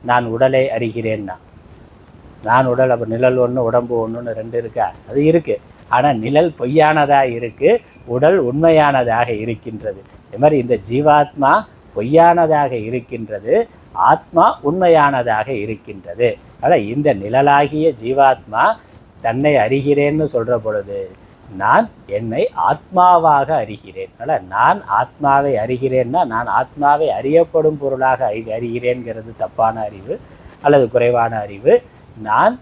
நான் உடலை அறிகிறேன்னா நான் உடல், அப்போ நிழல் ஒன்று உடம்பு ஒன்றுன்னு ரெண்டு இருக்கா? அது இருக்குது. ஆனால் நிழல் பொய்யானதாக இருக்குது, உடல் உண்மையானதாக இருக்கின்றது. இது மாதிரி இந்த ஜீவாத்மா பொய்யானதாக இருக்கின்றது, ஆத்மா உண்மையானதாக இருக்கின்றது. ஆனால் இந்த நிழலாகிய ஜீவாத்மா தன்னை அறிகிறேன்னு சொல்கிற பொழுது நான் என்னை ஆத்மாவாக அறிகிறேன். அதனால் நான் ஆத்மாவை அறிகிறேன்னா நான் ஆத்மாவை அறியப்படும் பொருளாக அறிகிறேன்கிறது தப்பான அறிவு அல்லது குறைவான அறிவு. நான்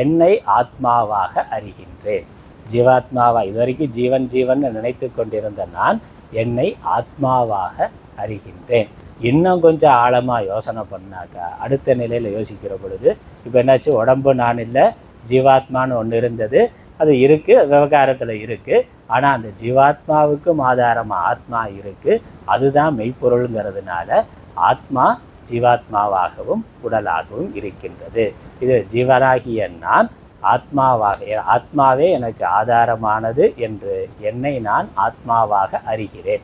என்னை ஆத்மாவாக அறிகின்றேன். ஜீவாத்மாவா இதுவரைக்கும் ஜீவன் நினைத்து கொண்டிருந்த நான் என்னை ஆத்மாவாக அறிகின்றேன். இன்னும் கொஞ்சம் ஆழமாக யோசனை பண்ணாக்கா அடுத்த நிலையில் யோசிக்கிற பொழுது இப்போ என்னாச்சு, உடம்பு நான் இல்லை, ஜீவாத்மான்னு ஒன்று இருந்தது, அது இருக்குது, விவகாரத்தில் இருக்குது. ஆனால் அந்த ஜீவாத்மாவுக்கும் ஆதாரமாக ஆத்மா இருக்குது, அதுதான் மெய்ப்பொருளுங்கிறதுனால ஆத்மா ஜீவாத்மாவாகவும் உடலாகவும் இருக்கின்றது. இது ஜீவனாகிய நான் ஆத்மாவே எனக்கு ஆதாரமானது என்று என்னை நான் ஆத்மாவாக அறிகிறேன்.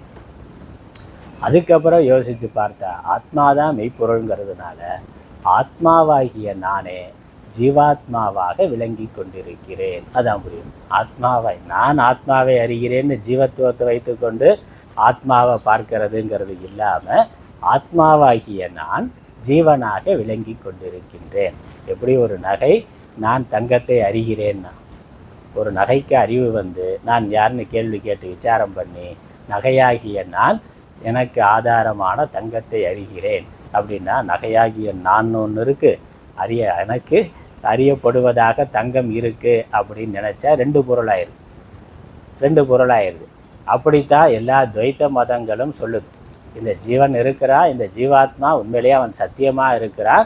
அதுக்கப்புறம் யோசித்து பார்த்தா ஆத்மாதான் மெய்ப்பொருளுங்கிறதுனால ஆத்மாவாகிய நானே ஜீவாத்மாவாக விளங்கி கொண்டிருக்கிறேன். அதான் புரியும். நான் ஆத்மாவை அறிகிறேன்னு ஜீவத்துவத்தை வைத்துக்கொண்டு ஆத்மாவை பார்க்கிறதுங்கிறது இல்லாமல் ஆத்மாவாகிய நான் ஜீவனாக விளங்கி கொண்டிருக்கின்றேன். எப்படி ஒரு நகை நான் தங்கத்தை அறிகிறேன்னா, ஒரு நகைக்கு அறிவு நான் யாருன்னு கேள்வி கேட்டு விசாரம் பண்ணி நகையாகிய நான் எனக்கு ஆதாரமான தங்கத்தை அறிகிறேன் அப்படின்னா நகையாகிய நான் ஒன்று இருக்குது, எனக்கு அறியப்படுவதாக தங்கம் இருக்குது அப்படின்னு நினச்சா ரெண்டு பொருளாயிருது. அப்படித்தான் எல்லா துவைத்த மதங்களும் சொல்லுது. இந்த ஜீவன் இருக்கிறான், இந்த ஜீவாத்மா உண்மையிலேயே அவன் சத்தியமாக இருக்கிறான்,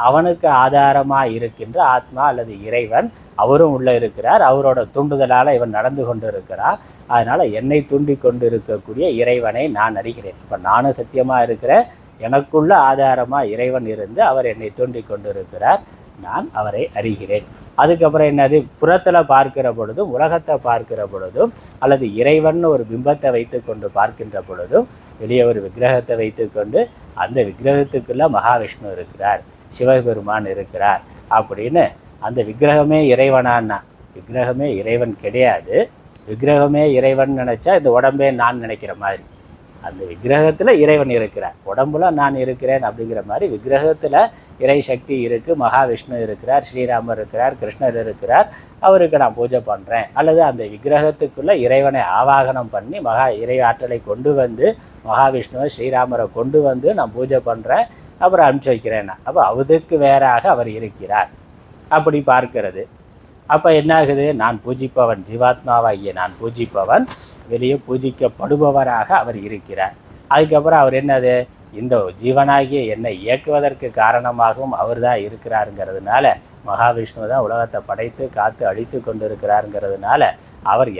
அவனுக்கு ஆதாரமாக இருக்கின்ற ஆத்மா அல்லது இறைவன் அவரும் உள்ளே இருக்கிறார். அவரோட தூண்டுதலால் இவன் நடந்து கொண்டு இருக்கிறார். அதனால் என்னை தூண்டி கொண்டு இருக்கக்கூடிய இறைவனை நான் அறிகிறேன். இப்போ நானும் சத்தியமாக இருக்கிறேன், எனக்குள்ள ஆதாரமாக இறைவன் இருந்து அவர் என்னை தூண்டி கொண்டு இருக்கிறார், நான் அவரை அறிகிறேன். அதுக்கப்புறம் என்னது, புறத்தில் பார்க்கிற பொழுதும் உலகத்தை பார்க்கிற பொழுதும் அல்லது இறைவன் ஒரு பிம்பத்தை வைத்து கொண்டு பார்க்கின்ற பொழுதும் வெளியே ஒரு விக்கிரகத்தை வைத்து கொண்டு அந்த விக்கிரகத்துக்குள்ளே மகாவிஷ்ணு இருக்கிறார், சிவபெருமான் இருக்கிறார் அப்படின்னு அந்த விக்கிரகமே இறைவனான்னா விக்கிரகமே இறைவன் கிடையாது. விக்கிரகமே இறைவன் நினச்சா இந்த உடம்பே நான் நினைக்கிற மாதிரி, அந்த விக்கிரகத்தில் இறைவன் இருக்கிறார், உடம்புல நான் இருக்கிறேன் அப்படிங்கிற மாதிரி விக்கிரகத்தில் இறை சக்தி இருக்குது, மகாவிஷ்ணு இருக்கிறார், ஸ்ரீராமர் இருக்கிறார், கிருஷ்ணர் இருக்கிறார், அவருக்கு நான் பூஜை பண்ணுறேன். அல்லது அந்த விக்கிரகத்துக்குள்ளே இறைவனை ஆவாகனம் பண்ணி இறை ஆற்றலை கொண்டு வந்து மகாவிஷ்ணுவை ஸ்ரீராமரை கொண்டு வந்து நான் பூஜை பண்ணுறேன், அப்புறம் அனுப்பிச்சி வைக்கிறேன்னா அப்போ அவருக்கு வேறாக அவர் இருக்கிறார் அப்படி பார்க்கிறது. அப்போ என்னாகுது, நான் பூஜிப்பவன், ஜீவாத்மாவாகிய நான் பூஜிப்பவன், வெளியே பூஜிக்கப்படுபவராக அவர் இருக்கிறார். அதுக்கப்புறம் அவர் என்னது, இந்த ஜீவனாகிய என்னை இயக்குவதற்கு காரணமாகவும் அவர் தான் இருக்கிறாருங்கிறதுனால, மகாவிஷ்ணு தான் உலகத்தை படைத்து காத்து அழித்து கொண்டு இருக்கிறாருங்கிறதுனால அவர்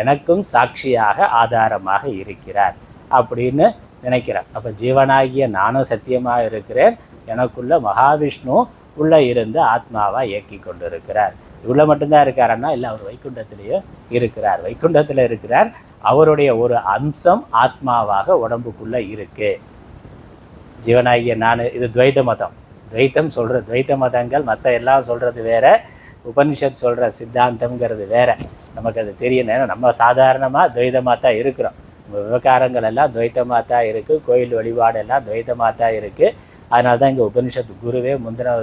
எனக்கும் சாட்சியாக ஆதாரமாக இருக்கிறார் அப்படின்னு நினைக்கிறார். அப்போ ஜீவனாகிய நானும் சத்தியமாக இருக்கிறேன், எனக்குள்ள மகாவிஷ்ணு உள்ளே இருந்து ஆத்மாவாக இயக்கி கொண்டு இருக்கிறார். இவ்வளோ மட்டும்தான் இருக்காருன்னா இல்லை, அவர் வைகுண்டத்திலேயும் இருக்கிறார், வைகுண்டத்தில் இருக்கிறார். அவருடைய ஒரு அம்சம் ஆத்மாவாக உடம்புக்குள்ளே இருக்கு. ஜீவனாகிய நான், இது துவைத மதம், துவைத்தம் சொல்கிற துவைத்த மதங்கள் மற்ற எல்லாம் சொல்கிறது வேற, உபனிஷத் சொல்கிற சித்தாந்தம்ங்கிறது வேற. நமக்கு அது தெரியணும். ஏன்னா நம்ம சாதாரணமாக துவைதமாக தான் இருக்கிறோம், விவகாரங்கள் எல்லாம் துவைத்தமாக தான் இருக்குது, கோயில் வழிபாடு எல்லாம் துவைத்தமாக தான் இருக்குது. அதனால தான் இங்கே உபனிஷத்து குருவே முந்தின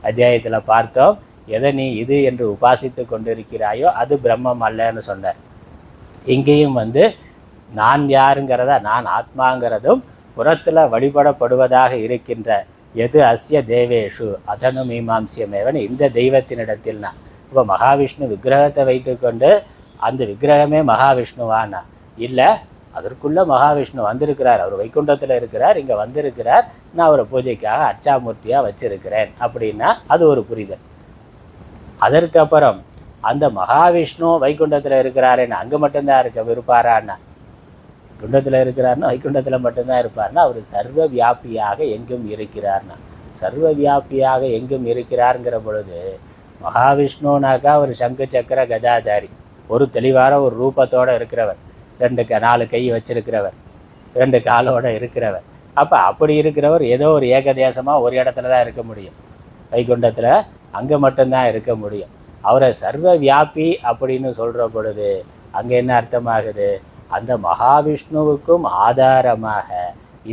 அத்தியாயத்தில் பார்த்தோம், எதை நீ இது என்று உபாசித்து கொண்டிருக்கிறாயோ அது பிரம்மம் அல்லன்னு சொன்னார். இங்கேயும் நான் யாருங்கிறதா, நான் ஆத்மாங்கிறதும் புறத்தில் வழிபடப்படுவதாக இருக்கின்ற எது அஸ்ய தேவேஷு அதனு மீமாம்சியமேவன், இந்த தெய்வத்தினிடத்தில்னா. இப்போ மகாவிஷ்ணு விக்கிரகத்தை வைத்து கொண்டு அந்த விக்கிரகமே மகாவிஷ்ணுவானா இல்லை, அதற்குள்ளே மகாவிஷ்ணு வந்திருக்கிறார், அவர் வைகுண்டத்தில் இருக்கிறார், இங்கே வந்திருக்கிறார், நான் அவரை பூஜைக்காக அச்சாமூர்த்தியாக வச்சிருக்கிறேன் அப்படின்னா அது ஒரு புரிதல். அதற்கப்புறம் அந்த மகாவிஷ்ணு வைகுண்டத்தில் இருக்கிறாருன்னா அங்கே மட்டும்தான் இருப்பாரான்னா, குண்டத்தில் இருக்கிறாருன்னா வைகுண்டத்தில் மட்டும்தான் இருப்பார்னா அவர் சர்வ வியாபியாக எங்கும் இருக்கிறார்னா, சர்வ வியாபியாக எங்கும் இருக்கிறாருங்கிற பொழுது மகாவிஷ்ணுனாக்கா ஒரு சங்கு சக்கர கதாதாரி, ஒரு தெளிவான ஒரு ரூபத்தோடு இருக்கிறவர், 4 கை வச்சிருக்கிறவர், 2 காலோடு இருக்கிறவர். அப்போ அப்படி இருக்கிறவர் ஏதோ ஒரு ஏகதேசமாக ஒரு இடத்துல தான் இருக்க முடியும், வைகுண்டத்தில் அங்கே மட்டும்தான் இருக்க முடியும். அவரை சர்வ வியாபி அப்படின்னு சொல்கிற பொழுது அங்கே என்ன அர்த்தமாகுது, அந்த மகாவிஷ்ணுவுக்கும் ஆதாரமாக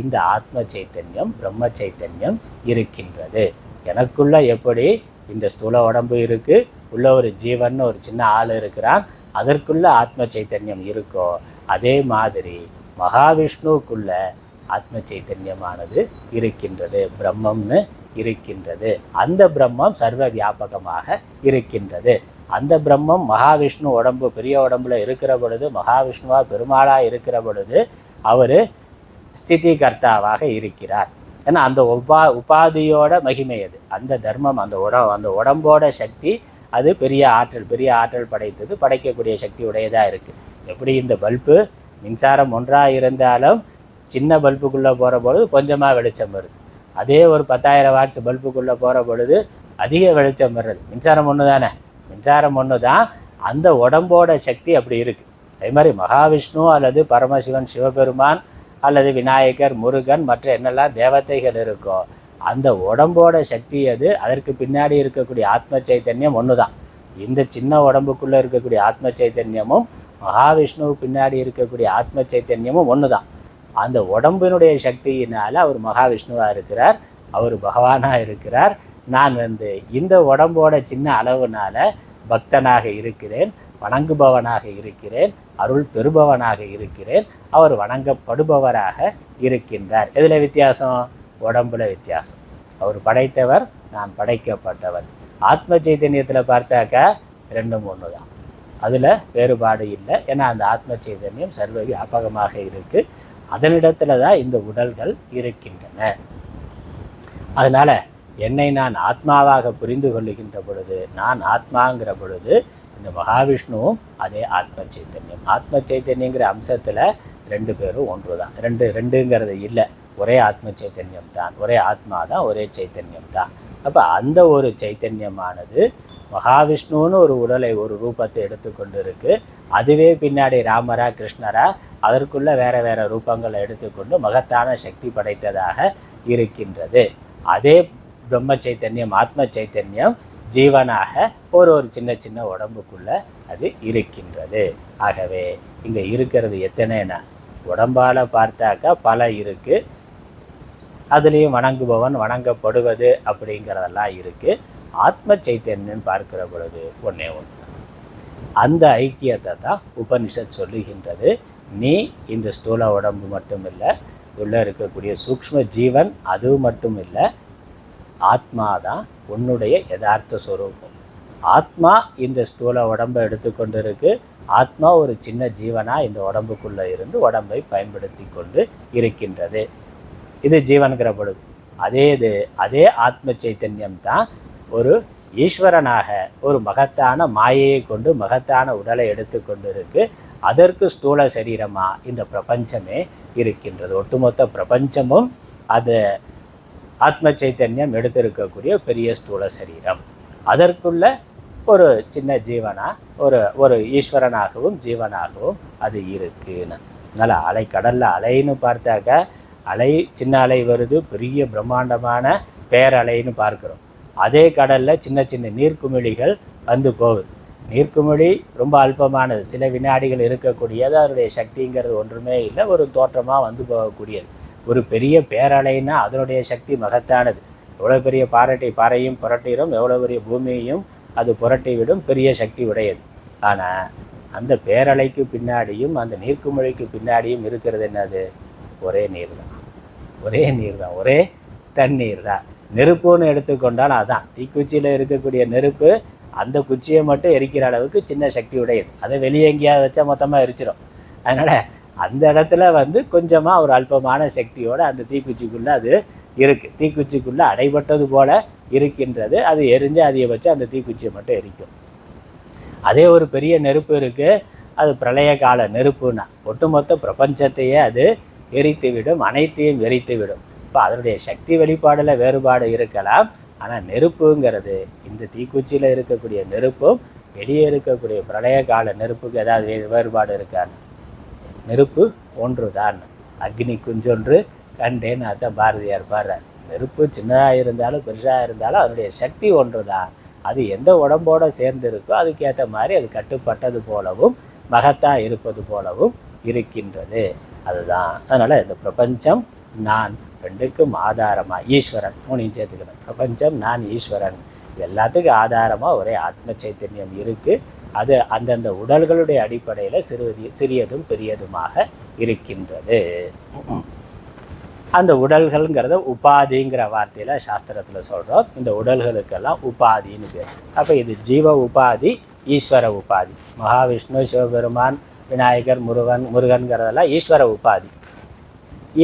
இந்த ஆத்ம சைத்தன்யம் பிரம்ம சைத்தன்யம் இருக்கின்றது. எனக்குள்ள எப்படி இந்த ஸ்தூல உடம்பு இருக்குது, உள்ள ஒரு ஜீவன் ஒரு சின்ன ஆள் இருக்கிறான், அதற்குள்ள ஆத்ம சைத்தன்யம் இருக்கோ அதே மாதிரி மகாவிஷ்ணுவுக்குள்ள ஆத்ம சைத்தன்யமானது இருக்கின்றது, பிரம்மம்னு இருக்கின்றது. அந்த பிரம்மம் சர்வ வியாபகமாக இருக்கின்றது. அந்த பிரம்மம் மகாவிஷ்ணு உடம்பு பெரிய உடம்புல இருக்கிற பொழுது, மகாவிஷ்ணுவா பெருமாளாக இருக்கிற பொழுது அவர் ஸ்திதி கர்த்தாவாக இருக்கிறார். ஏன்னா அந்த உபாதியோட மகிமை அது, அந்த தர்மம், அந்த உடம்போட சக்தி அது பெரிய ஆற்றல் படைத்தது, படைக்கக்கூடிய சக்தி உடையதாக இருக்குது. எப்படி இந்த பல்பு மின்சாரம் ஒன்றாக இருந்தாலும் சின்ன பல்புக்குள்ளே போகிற பொழுது கொஞ்சமாக வெளிச்சம் வருது, அதே ஒரு 10,000 வாட்ஸ் பல்புக்குள்ளே போகிற பொழுது அதிக வெளிச்சம் வர்றது. மின்சாரம் ஒன்று தானே, மின்சாரம் ஒன்று தான், அந்த உடம்போட சக்தி அப்படி இருக்குது. அதே மாதிரி மகாவிஷ்ணு அல்லது பரமசிவன் சிவபெருமான் அல்லது விநாயகர் முருகன் மற்ற என்னெல்லாம் தேவதைகள் இருக்கோ அந்த உடம்போட சக்தி அது, அதற்கு பின்னாடி இருக்கக்கூடிய ஆத்ம சைத்தன்யம் ஒன்று தான். இந்த சின்ன உடம்புக்குள்ளே இருக்கக்கூடிய ஆத்ம சைத்தன்யமும் மகாவிஷ்ணுவு பின்னாடி இருக்கக்கூடிய ஆத்ம சைத்தன்யமும் ஒன்று தான். அந்த உடம்பினுடைய சக்தியினால் அவர் மகாவிஷ்ணுவாக இருக்கிறார், அவர் பகவானாக இருக்கிறார். நான் இந்த உடம்போட சின்ன அளவுனால பக்தனாக இருக்கிறேன், வணங்குபவனாக இருக்கிறேன், அருள் பெறுபவனாக இருக்கிறேன், அவர் வணங்கப்படுபவராக இருக்கின்றார். எதில் வித்தியாசம்? உடம்புல வித்தியாசம். அவர் படைத்தவர், நான் படைக்கப்பட்டவர். ஆத்ம சைத்தன்யத்தில் பார்த்தாக்கா ரெண்டும் ஒன்று தான், அதில் வேறுபாடு இல்லை. ஏன்னா அந்த ஆத்ம சைதன்யம் சர்வ வியாபகமாக இருக்குது, அதனிடத்துல தான் இந்த உடல்கள் இருக்கின்றன. அதனால் என்னை நான் ஆத்மாவாக புரிந்து கொள்ளுகின்ற பொழுது, நான் ஆத்மாங்கிற பொழுது இந்த மகாவிஷ்ணுவும் அதே ஆத்ம சைத்தன்யம். ஆத்ம சைத்தன்யங்கிற அம்சத்தில் ரெண்டு பேரும் ஒன்று தான். ரெண்டுங்கிறது இல்லை, ஒரே ஆத்ம சைத்தன்யம் தான், ஒரே ஆத்மா தான், ஒரே சைத்தன்யம் தான். அப்போ அந்த ஒரு சைத்தன்யமானது மகாவிஷ்ணுன்னு ஒரு உடலை, ஒரு ரூபத்தை எடுத்துக்கொண்டு இருக்கு. அதுவே பின்னாடி ராமரா கிருஷ்ணரா அதற்குள்ள வேற வேற ரூபங்களை எடுத்துக்கொண்டு மகத்தான சக்தி படைத்ததாக இருக்கின்றது. அதே பிரம்ம சைத்தன்யம், ஆத்ம சைத்தன்யம் ஜீவனாக ஒரு சின்ன சின்ன உடம்புக்குள்ள அது இருக்கின்றது. ஆகவே இங்கே இருக்கிறது எத்தனைனா, உடம்பால் பார்த்தாக்கா பல இருக்கு, அதுலேயும் வணங்குபவன் வணங்கப்படுவது அப்படிங்கிறதெல்லாம் இருக்கு. ஆத்ம சைத்தன்யம் பார்க்கிற பொழுது ஒன்றே ஒன்று. அந்த ஐக்கியத்தை தான் உபனிஷத் சொல்லுகின்றது. நீ இந்த ஸ்தூல உடம்பு மட்டும் இல்லை, உள்ளே இருக்கக்கூடிய சூக்ஷ்ம ஜீவன் அது மட்டும் இல்லை, ஆத்மா தான் உன்னுடைய யதார்த்த ஸ்வரூபம். ஆத்மா இந்த ஸ்தூல உடம்பை எடுத்துக்கொண்டு இருக்கு. ஆத்மா ஒரு சின்ன ஜீவனாக இந்த உடம்புக்குள்ளே இருந்து உடம்பை பயன்படுத்தி கொண்டு இருக்கின்றது. இது ஜீவன்கிற பொழுது அதே ஆத்ம சைத்தன்யம் தான் ஒரு ஈஸ்வரனாக ஒரு மகத்தான மாயையை கொண்டு மகத்தான உடலை எடுத்துக்கொண்டு இருக்கு. அதற்கு ஸ்தூல சரீரமாக இந்த பிரபஞ்சமே இருக்கின்றது. ஒட்டுமொத்த பிரபஞ்சமும் அது ஆத்ம சைத்தன்யம் எடுத்திருக்கக்கூடிய பெரிய ஸ்தூல சரீரம். அதற்குள்ள ஒரு சின்ன ஜீவனா ஒரு ஈஸ்வரனாகவும் ஜீவனாகவும் அது இருக்குன்னு. அதனால் கடலில் அலைன்னு பார்த்தாக்க அலை, சின்ன அலை வருது, பெரிய பிரம்மாண்டமான பேரலைன்னு பார்க்குறோம். அதே கடலில் சின்ன சின்ன நீர்க்குமிழிகள் வந்து போகுது. நீர்க்குமிழி ரொம்ப அல்பமானது, சில வினாடிகள் இருக்கக்கூடியது, அதனுடைய சக்திங்கிறது ஒன்றுமே இல்லை, ஒரு தோற்றமாக வந்து போகக்கூடியது. ஒரு பெரிய பேரலைன்னா அதனுடைய சக்தி மகத்தானது. எவ்வளோ பெரிய பாறையும் புரட்டிடும், எவ்வளோ பெரிய பூமியையும் அது புரட்டி விடும், பெரிய சக்தி உடையது. ஆனால் அந்த பேரலைக்கு பின்னாடியும் அந்த நீர்க்குமிழிக்கு பின்னாடியும் இருக்கிறது என்னது? ஒரே நீர் தான், ஒரே தண்ணீர் தான். நெருப்புன்னு எடுத்துக்கொண்டால் அதான், தீக்குச்சியில் இருக்கக்கூடிய நெருப்பு அந்த குச்சியை மட்டும் எரிக்கிற அளவுக்கு சின்ன சக்தி உடையது. அதை வெளியே எங்கேயாவது வச்சா மொத்தமாக எரிச்சிடும். அதனால் அந்த இடத்துல கொஞ்சமாக ஒரு அல்பமான சக்தியோடு அந்த தீக்குச்சிக்குள்ளே அது இருக்குது. தீக்குச்சிக்குள்ளே அடைபட்டது போல் இருக்கின்றது. அது எரிஞ்சு அதையை வச்சு அந்த தீக்குச்சியை மட்டும் எரிக்கும். அதே ஒரு பெரிய நெருப்பு இருக்குது, அது பிரளய கால நெருப்புன்னா ஒட்டுமொத்த பிரபஞ்சத்தையே அது எரித்துவிடும், அனைத்தையும் எரித்துவிடும். இப்போ அதனுடைய சக்தி வெளிப்பாடில் வேறுபாடு இருக்கலாம். ஆனால் நெருப்புங்கிறது, இந்த தீக்குச்சியில் இருக்கக்கூடிய நெருப்பும் வெளியே இருக்கக்கூடிய பிரளய கால நெருப்புக்கு ஏதாவது வேறுபாடு இருக்கான்னு? நெருப்பு ஒன்று தான். அக்னி குஞ்சொன்று கண்டேன்னு அதான் பாரதியார் பாடுறார். நெருப்பு சின்னதாக இருந்தாலும் பெருசாக இருந்தாலும் அதனுடைய சக்தி ஒன்று தான். அது எந்த உடம்போடு சேர்ந்து இருக்கோ அதுக்கேற்ற மாதிரி அது கட்டுப்பட்டது போலவும் மகத்தாக இருப்பது போலவும் இருக்கின்றது. அதுதான். அதனால் இந்த பிரபஞ்சம் நான், ரெண்டுக்கும் ஆதாரமாக ஈஸ்வரன், மூணையும் சேர்த்துக்கணும். பிரபஞ்சம், நான், ஈஸ்வரன், இது எல்லாத்துக்கும் ஆதாரமாக ஒரே ஆத்ம சைத்தன்யம் இருக்குது. அது அந்தந்த உடல்களுடைய அடிப்படையில் சிறியதும் பெரியதுமாக இருக்கின்றது. அந்த உடல்கள்ங்கிறத உபாதிங்கிற வார்த்தையில் சாஸ்திரத்தில் சொல்கிறோம். இந்த உடல்களுக்கெல்லாம் உபாதின்னு பேர். அப்போ இது ஜீவ உபாதி, ஈஸ்வர உபாதி. மகாவிஷ்ணு, சிவபெருமான், விநாயகர், முருகன்கிறதெல்லாம் ஈஸ்வர உபாதி.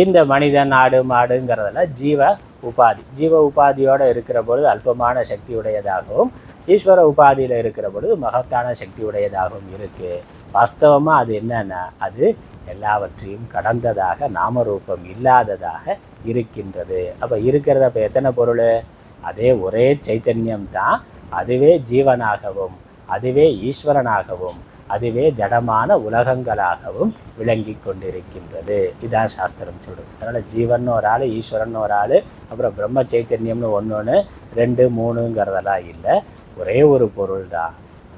இந்த மனிதன், ஆடு, மாடுங்கிறதெல்லாம் ஜீவ உபாதி. ஜீவ உபாதியோடு இருக்கிற பொழுது அல்பமான சக்தி உடையதாகவும், ஈஸ்வர உபாதியில் இருக்கிற பொழுது மகத்தான சக்தி உடையதாகவும் இருக்குது. வாஸ்தவமாக அது என்னன்னா, அது எல்லாவற்றையும் கடந்ததாக, நாமரூபம் இல்லாததாக இருக்கின்றது. அப்போ இருக்கிறது அப்போ எத்தனை பொருள்? அதே ஒரே சைத்தன்யம் தான். அதுவே ஜீவனாகவும், அதுவே ஈஸ்வரனாகவும், அதுவே ஜடமான உலகங்களாகவும் விளங்கி கொண்டிருக்கின்றது. இதான் சாஸ்திரம் சொல்கிறது. அதனால் ஜீவன் ஒரு ஆள், ஈஸ்வரன் ஒரு ஆள், அப்புறம் பிரம்ம சைத்தன்யம்னு ஒன்று 2 3ங்கிறதெல்லாம் இல்லை. ஒரே ஒரு பொருள் தான்.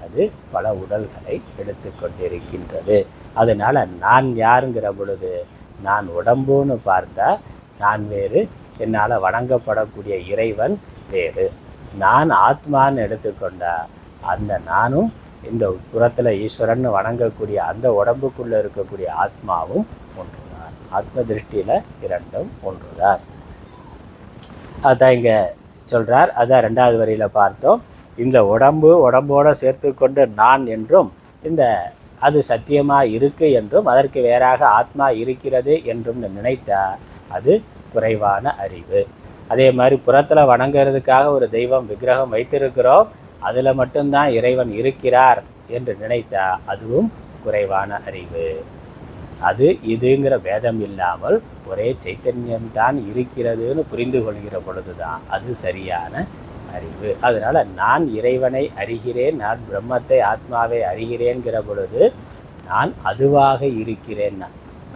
அது பல உடல்களை எடுத்து கொண்டிருக்கின்றது. அதனால் நான் யாருங்கிற பொழுது, நான் உடம்புன்னு பார்த்தா நான் வேறு, என்னால் வணங்கப்படக்கூடிய இறைவன் வேறு. நான் ஆத்மான்னு எடுத்துக்கொண்டா அந்த நானும் இந்த புறத்தில் ஈஸ்வரன் வணங்கக்கூடிய அந்த உடம்புக்குள்ளே இருக்கக்கூடிய ஆத்மாவும் ஒன்றுதான். ஆத்ம திருஷ்டியில் இரண்டும் ஒன்றுதான். அதான் இங்கே சொல்கிறார். அதான் 2வது வரியில் பார்த்தோம். இந்த உடம்போடு சேர்த்து கொண்டு நான் என்றும், இந்த அது சத்தியமாக இருக்குது என்றும், அதற்கு வேறாக ஆத்மா இருக்கிறது என்றும் நினைத்தா அது குறைவான அறிவு. அதே மாதிரி புறத்தில் வணங்குறதுக்காக ஒரு தெய்வம் விக்கிரகம் வைத்திருக்கிறோம், அதில் மட்டும்தான் இறைவன் இருக்கிறார் என்று நினைத்தா அதுவும் குறைவான அறிவு. அது இதுங்கிற பேதம் இல்லாமல் ஒரே சைத்தன்யம்தான் இருக்கிறதுன்னு புரிந்து கொள்கிற பொழுதுதான் அது சரியான அறிவு. அதனால் நான் இறைவனை அறிகிறேன், நான் பிரம்மத்தை ஆத்மாவை அறிகிறேன்கிற பொழுது நான் அதுவாக இருக்கிறேன்,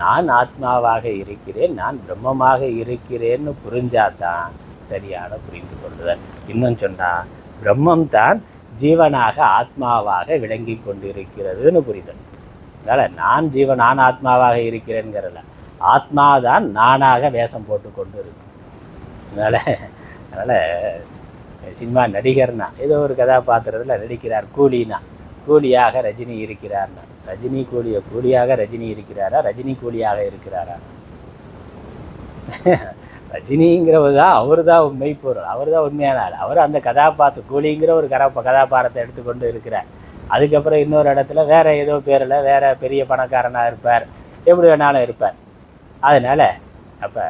நான் ஆத்மாவாக இருக்கிறேன், நான் பிரம்மமாக இருக்கிறேன்னு புரிஞ்சாதான் சரியான புரிந்து கொள்ளுதல். இன்னும் சொன்னால் பிரம்மம் தான் ஜீவனாக ஆத்மாவாக விளங்கி கொண்டிருக்கிறதுன்னு புரிதல். அதனால் நான் ஆத்மாவாக இருக்கிறேங்கிறல, ஆத்மாதான் நானாக வேஷம் போட்டு கொண்டு இருக்கு. அதனால் சினிமா நடிகர்னா ஏதோ ஒரு கதாபாத்திரத்தில் நடிக்கிறார், கூலியாக ரஜினி இருக்கிறார்னா, ரஜினி கூலியாக ரஜினி இருக்கிறாரா, ரஜினி கூலியாக இருக்கிறாரா? ரஜினிங்கிறவர் தான், அவர் தான் மெய்ப்பொருள், அவர் தான் உண்மையான ஆள். அவர் அந்த கூலிங்கிற ஒரு கதாபாத்திரத்தை எடுத்துக்கொண்டு இருக்கிறார். அதுக்கப்புறம் இன்னொரு இடத்துல வேறு ஏதோ பேரில் வேறு பெரிய பணக்காரனாக இருப்பார், எப்படி வேணாலும் இருப்பார். அதனால் அப்போ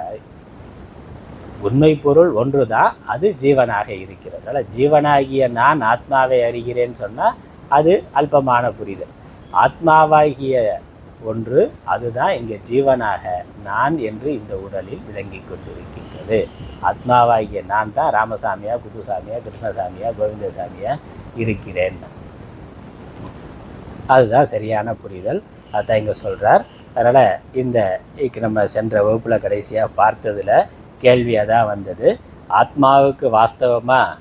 உண்மை பொருள் ஒன்று தான், அது ஜீவனாக இருக்கிறது. அதனால் ஜீவனாகிய நான் ஆத்மாவை அறிகிறேன்னு சொன்னால் அது அல்பமான புரிதல். ஆத்மாவாகிய ஒன்று அதுதான் இங்கே ஜீவனாக நான் என்று இந்த உடலில் விளங்கி கொண்டிருக்கின்றது. ஆத்மாவாகிய நான் தான் ராமசாமியா, குப்புசாமியா, கிருஷ்ணசாமியா, கோவிந்தசாமியா இருக்கிறேன். அதுதான் சரியான புரிதல். அதுதான் இங்கே சொல்கிறார். அதனால் இந்த நம்ம சென்ற வகுப்பில் கடைசியாக பார்த்ததில் கேள்வியாக தான் வந்தது. ஆத்மாவுக்கு வாஸ்தவமாக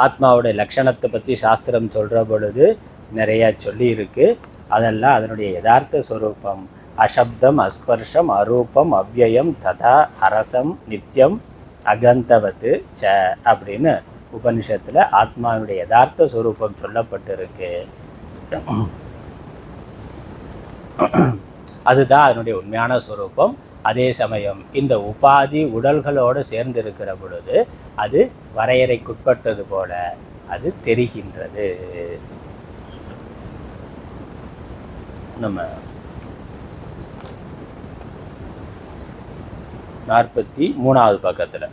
ஆத்மாவுடைய லட்சணத்தை பற்றி சாஸ்திரம் சொல்கிற பொழுது நிறையா சொல்லியிருக்கு. அதெல்லாம் அதனுடைய யதார்த்த ஸ்வரூபம் அசப்தம், அஸ்பர்ஷம், அரூபம், அவ்யயம், ததா, அரசம், நித்தியம், அகந்தவத்து ச அப்படின்னு உபனிஷத்தில் ஆத்மாவுடைய யதார்த்த ஸ்வரூபம் சொல்லப்பட்டிருக்கு. அதுதான் அதனுடைய உண்மையான ஸ்வரூபம். அதே சமயம் இந்த உபாதி உடல்களோடு சேர்ந்திருக்கிற பொழுது அது வரையறைக்குட்பட்டது போல அது தெரிகின்றது. நம்ம 43வது பக்கத்தில்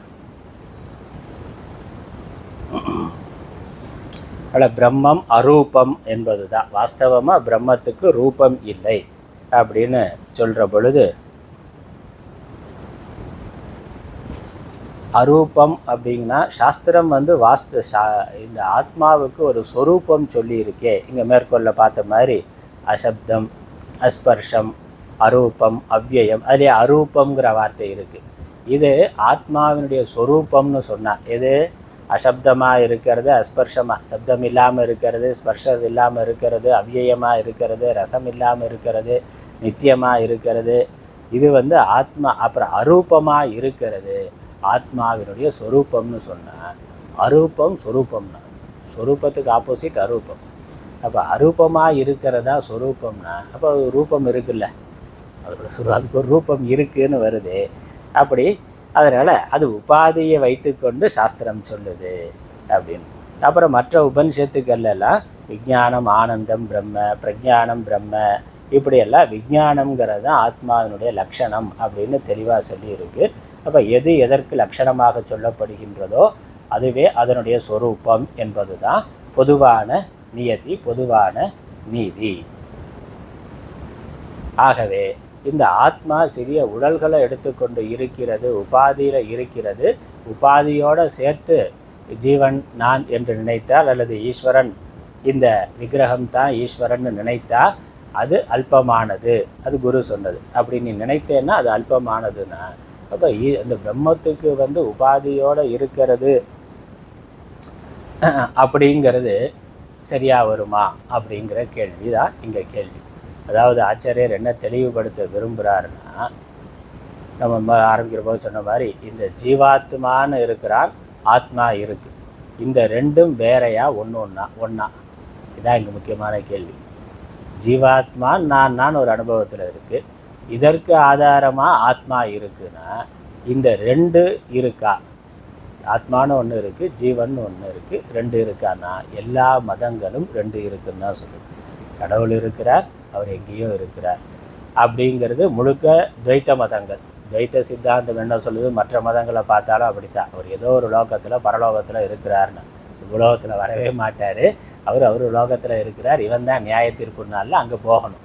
பிரம்மம் அரூபம் என்பது தான். வாஸ்தவமாக பிரம்மத்துக்கு ரூபம் இல்லை அப்படின்னு சொல்கிற பொழுது அரூபம் அப்படிங்கன்னா சாஸ்திரம் இந்த ஆத்மாவுக்கு ஒரு சொரூபம் சொல்லியிருக்கே. இங்கே மேற்கொள்ள பார்த்த மாதிரி அசப்தம், அஸ்பர்ஷம், அரூபம், அவ்யயம், அதிலே அரூபங்கிற வார்த்தை இருக்குது. இது ஆத்மாவினுடைய சொரூபம்னு சொன்னால் எது? அசப்தமாக இருக்கிறது, அஸ்பர்ஷமாக சப்தம் இல்லாமல் இருக்கிறது, ஸ்பர்ஷம் இல்லாமல் இருக்கிறது, அவ்யயமாக இருக்கிறது, ரசம் இல்லாமல் இருக்கிறது, நித்தியமாக இருக்கிறது. இது ஆத்மா. அப்புறம் அரூபமாக இருக்கிறது ஆத்மாவினுடைய சொரூபம்னு சொன்னால் அரூபம் சொரூபம்னா சொரூபத்துக்கு ஆப்போசிட் அரூபம். அப்போ அரூபமாக இருக்கிறதா சொரூபம்னா அப்போ அது ரூபம் இருக்குல்ல, அதுக்கு ஒரு ரூபம் இருக்குன்னு வருது. அப்படி அதனால் அது உபாதியை வைத்துக்கொண்டு சாஸ்திரம் சொல்லுது அப்படின்னு. அப்புறம் மற்ற உபனிஷத்துக்கள்லாம் விஞ்ஞானம் ஆனந்தம் பிரம்ம, பிரஜானம் பிரம்ம, இப்படியெல்லாம் விஞ்ஞானம்ங்கிறது தான் ஆத்மாவினுடைய லட்சணம் அப்படின்னு தெளிவாக சொல்லியிருக்கு. அப்போ எது எதற்கு லட்சணமாக சொல்லப்படுகின்றதோ அதுவே அதனுடைய சொரூபம் என்பது தான் பொதுவான நியதி, பொதுவான நீதி. ஆகவே இந்த ஆத்மா சிறிய உடல்களை எடுத்துக்கொண்டு இருக்கிறது, உபாதியில் இருக்கிறது. உபாதியோடு சேர்த்து ஜீவன் நான் என்று நினைத்தால் அல்லது ஈஸ்வரன் இந்த விக்கிரகம் தான் ஈஸ்வரன் நினைத்தால் அது அல்பமானது. அது குரு சொன்னது. அப்படி நீ நினைத்தேன்னா அது அல்பமானதுன்னா அப்போ அந்த பிரம்மத்துக்கு உபாதியோடு இருக்கிறது அப்படிங்கிறது சரியாக வருமா அப்படிங்கிற கேள்வி தான் இங்கே கேள்வி. அதாவது ஆச்சாரியர் என்ன தெளிவுபடுத்த விரும்புகிறாருன்னா, நம்ம ஆரம்பிக்கிற போது சொன்ன மாதிரி இந்த ஜீவாத்மான்னு இருக்கிறான், ஆத்மா இருக்குது. இந்த ரெண்டும் வேறையா ஒன்றா? இதான் இங்கே முக்கியமான கேள்வி. ஜீவாத்மா நான் ஒரு அனுபவத்தில் இருக்குது, இதற்கு ஆதாரமாக ஆத்மா இருக்குன்னா இந்த ரெண்டு இருக்கா? ஆத்மானு ஒன்று இருக்குது, ஜீவன் ஒன்று இருக்குது, ரெண்டு இருக்கான்னா எல்லா மதங்களும் ரெண்டு இருக்குன்னு தான் சொல்லுது. கடவுள் இருக்கிறார், அவர் எங்கேயோ இருக்கிறார் அப்படிங்கிறது முழுக்க துவைத்த மதங்கள். துவைத்த சித்தாந்தம் என்ன சொல்லுது, மற்ற மதங்களை பார்த்தாலும் அப்படித்தான். அவர் ஏதோ ஒரு லோகத்தில் பரலோகத்தில் இருக்கிறாருன்னு, உலோகத்தில் வரவே மாட்டார். அவர் லோகத்தில் இருக்கிறார். இவன் தான் நியாய தீர்ப்பு நாளில் அங்கே போகணும்.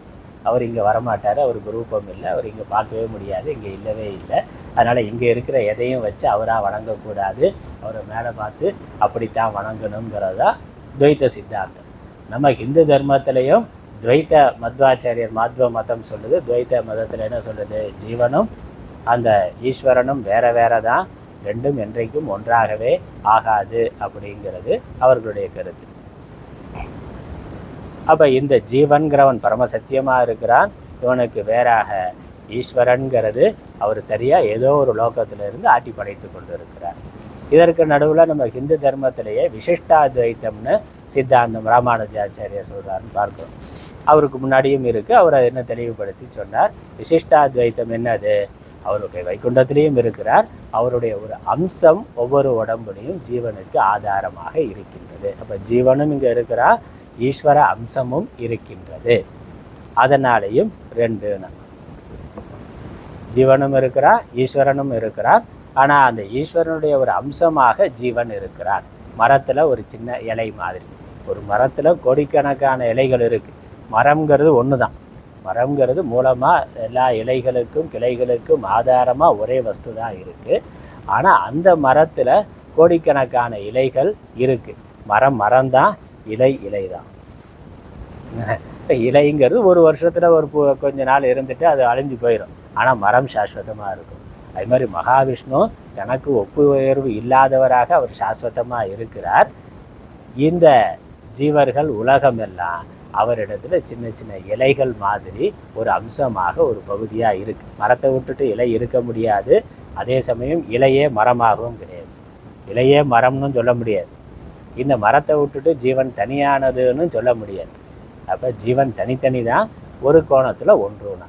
அவர் இங்கே வரமாட்டார். அவருக்கு ரூபம் இல்லை. அவர் இங்கே பார்க்கவே முடியாது. இங்கே இல்லவே இல்லை. அதனால் இங்கே இருக்கிற எதையும் வச்சு அவராக வணங்கக்கூடாது. அவரை மேலே பார்த்து அப்படித்தான் வணங்கணுங்கிறது தான் துவைத்த சித்தாந்தம். நம்ம ஹிந்து தர்மத்திலையும் துவைத்த மத்வாச்சாரியர் மாத்வ மதம் சொல்லுது. துவைத்த மதத்தில் என்ன சொல்லுது, ஜீவனும் அந்த ஈஸ்வரனும் வேற வேற தான், ரெண்டும் என்றைக்கும் ஒன்றாகவே ஆகாது அப்படிங்கிறது அவர்களுடைய கருத்து. அப்போ இந்த ஜீவன்கிறவன் பரமசத்தியமாக இருக்கிறான். இவனுக்கு வேறாக ஈஸ்வரன்கிறது அவர் தனியாக ஏதோ ஒரு லோகத்திலிருந்து ஆட்டி படைத்து கொண்டு இருக்கிறார். இதற்கு நடுவில் நம்ம ஹிந்து தர்மத்திலேயே விசிஷ்டாத்வைத்தம்னு சித்தாந்தம் ராமானுஜாச்சாரியர் சொல்கிறாருன்னு பார்க்கிறோம். அவருக்கு முன்னாடியும் இருக்குது. அவர் அதை என்ன தெளிவுபடுத்தி சொன்னார். விசிஷ்டாத்வைத்தம் என்னது, அவருடைய வைகுண்டத்திலையும் இருக்கிறார். அவருடைய ஒரு அம்சம் ஒவ்வொரு உடம்புலையும் ஜீவனுக்கு ஆதாரமாக இருக்கின்றது. அப்போ ஜீவனும் இங்கே இருக்கிறார், ஈஸ்வர அம்சமும் இருக்கின்றது. அதனாலேயும் ரெண்டுன்னு, ஜீவனும் இருக்கிறார், ஈஸ்வரனும் இருக்கிறார். ஆனால் அந்த ஈஸ்வரனுடைய ஒரு அம்சமாக ஜீவன் இருக்கிறார். மரத்தில் ஒரு சின்ன இலை மாதிரி, ஒரு மரத்தில் கோடிக்கணக்கான இலைகள் இருக்குது. மரம்ங்கிறது ஒன்று தான். மரம்ங்கிறது மூலமாக எல்லா இலைகளுக்கும் கிளைகளுக்கும் ஆதாரமாக ஒரே வஸ்து தான் இருக்குது. ஆனால் அந்த மரத்தில் கோடிக்கணக்கான இலைகள் இருக்குது. மரம்தான், இலை தான். இலைங்கிறது ஒரு வருஷத்தில் ஒரு கொஞ்ச நாள் இருந்துட்டு அது அழிஞ்சு போயிடும். ஆனால் மரம் சாஸ்வதமாக இருக்கும். அது மாதிரி மகாவிஷ்ணு தனக்கு ஒப்பு உயர்வு இல்லாதவராக அவர் சாஸ்வதமாக இருக்கிறார். இந்த ஜீவர்கள் உலகமெல்லாம் அவரிடத்துல சின்ன சின்ன இலைகள் மாதிரி ஒரு அம்சமாக ஒரு பகுதியாக இருக்குது. மரத்தை விட்டுட்டு இலை இருக்க முடியாது. அதே சமயம் இலையே மரமாகவும் கிடையாது. இலையே மரம்னு சொல்ல முடியாது. இந்த மரத்தை விட்டுட்டு ஜீவன் தனியானதுன்னு சொல்ல முடியாது. அப்போ ஜீவன் தனித்தனி தான், ஒரு கோணத்தில் ஒன்றுனா.